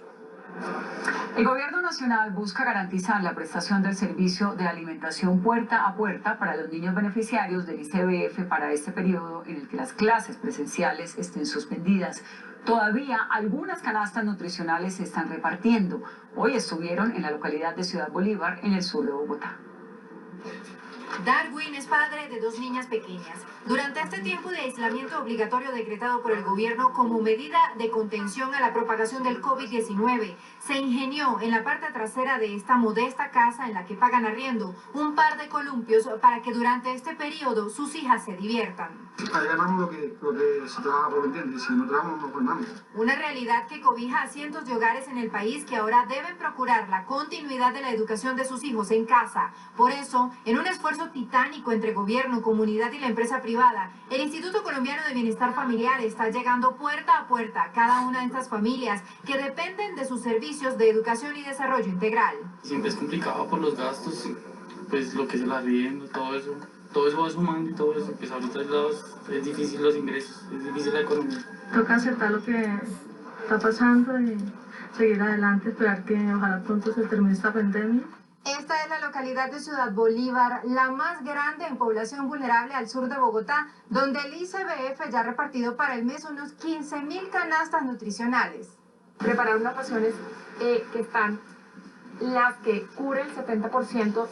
El Gobierno Nacional busca garantizar la prestación del servicio de alimentación puerta a puerta para los niños beneficiarios del ICBF para este periodo en el que las clases presenciales estén suspendidas. Todavía algunas canastas nutricionales se están repartiendo. Hoy estuvieron en la localidad de Ciudad Bolívar, en el sur de Bogotá. Darwin es padre de 2 niñas pequeñas. Durante este tiempo de aislamiento obligatorio decretado por el gobierno como medida de contención a la propagación del COVID-19, se ingenió en la parte trasera de esta modesta casa en la que pagan arriendo un par de columpios para que durante este periodo sus hijas se diviertan. Ahí ganamos lo que se trabaja por entiende, si no trabajamos no formamos. Una realidad que cobija a cientos de hogares en el país que ahora deben procurar la continuidad de la educación de sus hijos en casa. Por eso, en un esfuerzo titánico entre gobierno, comunidad y la empresa privada, el Instituto Colombiano de Bienestar Familiar está llegando puerta a puerta a cada una de estas familias que dependen de sus servicios de educación y desarrollo integral. Siempre es complicado por los gastos, pues lo que es el arriendo, todo eso va sumando y todo eso, pues ahorita es difícil los ingresos, es difícil la economía. Toca aceptar lo que está pasando y seguir adelante, esperar que ojalá pronto se termine esta pandemia. Esta es la localidad de Ciudad Bolívar, la más grande en población vulnerable al sur de Bogotá, donde el ICBF ya ha repartido para el mes unos 15.000 canastas nutricionales. Preparar unas raciones que están las que cubren el 70%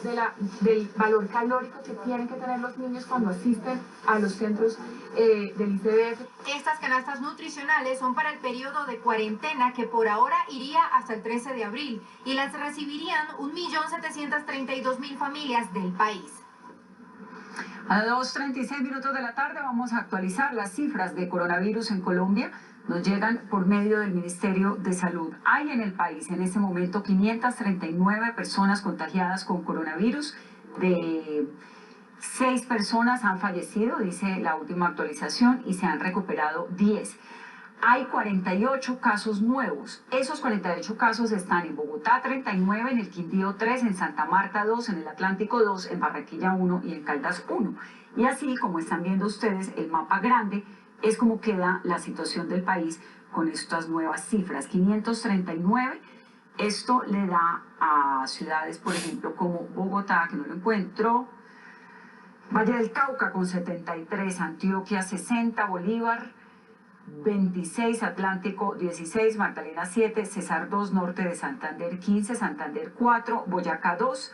del valor calórico que tienen que tener los niños cuando asisten a los centros del ICBF. Estas canastas nutricionales son para el periodo de cuarentena que por ahora iría hasta el 13 de abril y las recibirían 1.732.000 familias del país. A las 2:36 minutos de la tarde vamos a actualizar las cifras de coronavirus en Colombia. Nos llegan por medio del Ministerio de Salud. Hay en el país en este momento 539 personas contagiadas con coronavirus. De 6 personas han fallecido, dice la última actualización, y se han recuperado 10. Hay 48 casos nuevos. Esos 48 casos están en Bogotá 39, en el Quindío 3, en Santa Marta 2, en el Atlántico 2, en Barranquilla 1 y en Caldas 1. Y así, como están viendo ustedes, el mapa grande es como queda la situación del país con estas nuevas cifras. 539, esto le da a ciudades, por ejemplo, como Bogotá, que no lo encuentro, Valle del Cauca con 73, Antioquia 60, Bolívar 26, Atlántico 16, Magdalena 7, Cesar 2, Norte de Santander 15, Santander 4, Boyacá 2,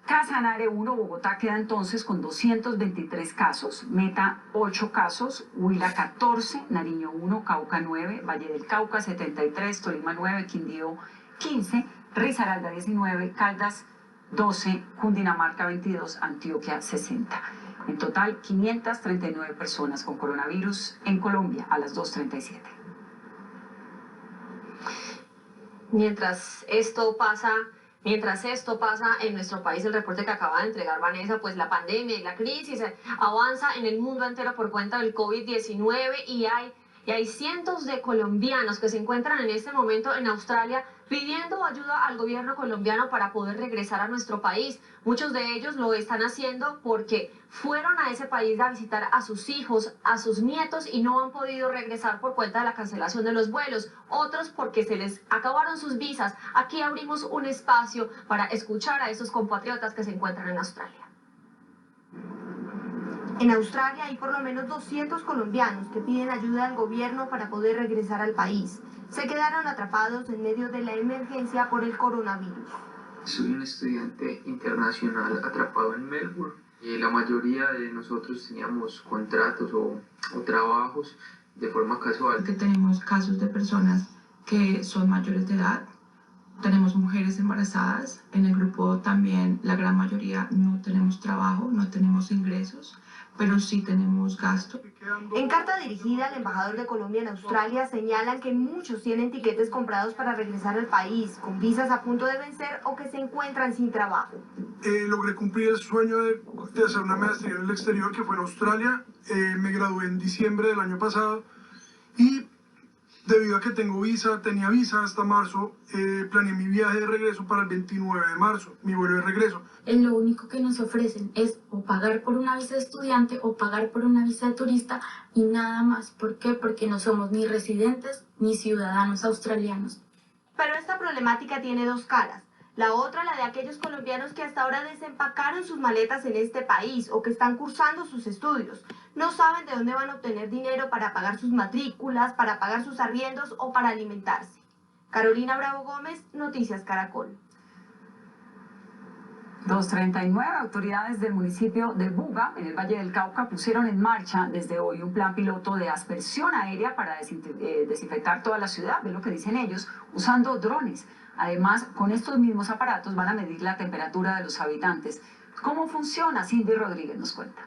Casanare 1, Bogotá queda entonces con 223 casos, Meta 8 casos, Huila 14, Nariño 1, Cauca 9, Valle del Cauca 73, Tolima 9, Quindío 15, Risaralda 19, Caldas 12, Cundinamarca 22, Antioquia 60. En total, 539 personas con coronavirus en Colombia a las 2:37. Mientras esto pasa en nuestro país, el reporte que acaba de entregar Vanessa, pues la pandemia y la crisis avanza en el mundo entero por cuenta del COVID-19 y hay cientos de colombianos que se encuentran en este momento en Australia pidiendo ayuda al gobierno colombiano para poder regresar a nuestro país. Muchos de ellos lo están haciendo porque fueron a ese país a visitar a sus hijos, a sus nietos y no han podido regresar por cuenta de la cancelación de los vuelos. Otros porque se les acabaron sus visas. Aquí abrimos un espacio para escuchar a esos compatriotas que se encuentran en Australia. En Australia hay por lo menos 200 colombianos que piden ayuda al gobierno para poder regresar al país. Se quedaron atrapados en medio de la emergencia por el coronavirus. Soy un estudiante internacional atrapado en Melbourne. La mayoría de nosotros teníamos contratos o trabajos de forma casual. Que tenemos casos de personas que son mayores de edad, tenemos mujeres embarazadas, en el grupo también la gran mayoría no tenemos trabajo, no tenemos ingresos, pero sí tenemos gasto. En carta dirigida al embajador de Colombia en Australia señalan que muchos tienen tiquetes comprados para regresar al país, con visas a punto de vencer o que se encuentran sin trabajo. Logré cumplir el sueño de hacer una maestría en el exterior, que fue en Australia. Me gradué en diciembre del año pasado y debido a que tenía visa hasta marzo, planeé mi viaje de regreso para el 29 de marzo, mi vuelo de regreso. Lo único que nos ofrecen es o pagar por una visa de estudiante o pagar por una visa de turista y nada más. ¿Por qué? Porque no somos ni residentes ni ciudadanos australianos. Pero esta problemática tiene dos caras. La otra, la de aquellos colombianos que hasta ahora desempacaron sus maletas en este país o que están cursando sus estudios. No saben de dónde van a obtener dinero para pagar sus matrículas, para pagar sus arriendos o para alimentarse. Carolina Bravo Gómez, Noticias Caracol. 239 autoridades del municipio de Buga, en el Valle del Cauca, pusieron en marcha desde hoy un plan piloto de aspersión aérea para desinfectar toda la ciudad, es lo que dicen ellos, usando drones. Además, con estos mismos aparatos van a medir la temperatura de los habitantes. ¿Cómo funciona? Cindy Rodríguez nos cuenta.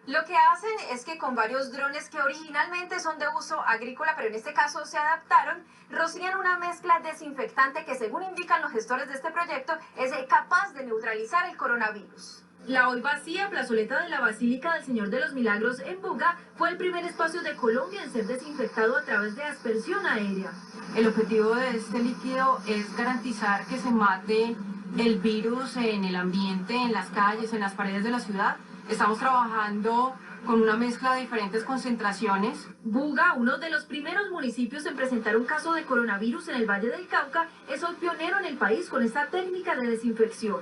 Lo que hacen es que con varios drones que originalmente son de uso agrícola, pero en este caso se adaptaron, rocían una mezcla desinfectante que, según indican los gestores de este proyecto, es capaz de neutralizar el coronavirus. La hoy vacía plazoleta de la Basílica del Señor de los Milagros en Buga fue el primer espacio de Colombia en ser desinfectado a través de aspersión aérea. El objetivo de este líquido es garantizar que se mate el virus en el ambiente, en las calles, en las paredes de la ciudad. Estamos trabajando con una mezcla de diferentes concentraciones. Buga, uno de los primeros municipios en presentar un caso de coronavirus en el Valle del Cauca, es hoy pionero en el país con esta técnica de desinfección.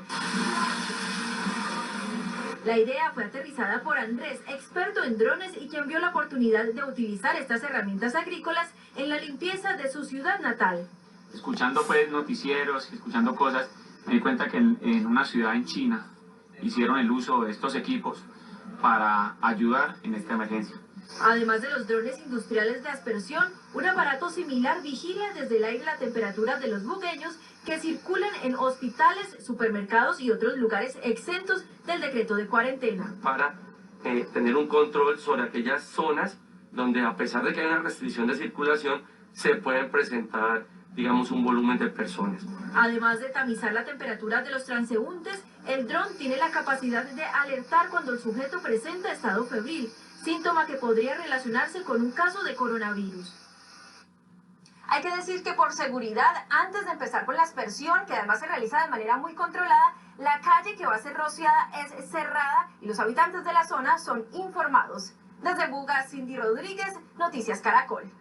La idea fue aterrizada por Andrés, experto en drones y quien vio la oportunidad de utilizar estas herramientas agrícolas en la limpieza de su ciudad natal. Escuchando pues noticieros, escuchando cosas, me di cuenta que en una ciudad en China hicieron el uso de estos equipos para ayudar en esta emergencia. Además de los drones industriales de aspersión, un aparato similar vigila desde el aire la temperatura de los bugueños que circulan en hospitales, supermercados y otros lugares exentos del decreto de cuarentena. Para tener un control sobre aquellas zonas donde, a pesar de que hay una restricción de circulación, se pueden presentar, digamos, un volumen de personas. Además de tamizar la temperatura de los transeúntes, el dron tiene la capacidad de alertar cuando el sujeto presenta estado febril, síntoma que podría relacionarse con un caso de coronavirus. Hay que decir que por seguridad, antes de empezar con la aspersión, que además se realiza de manera muy controlada, la calle que va a ser rociada es cerrada y los habitantes de la zona son informados. Desde Buga, Cindy Rodríguez, Noticias Caracol.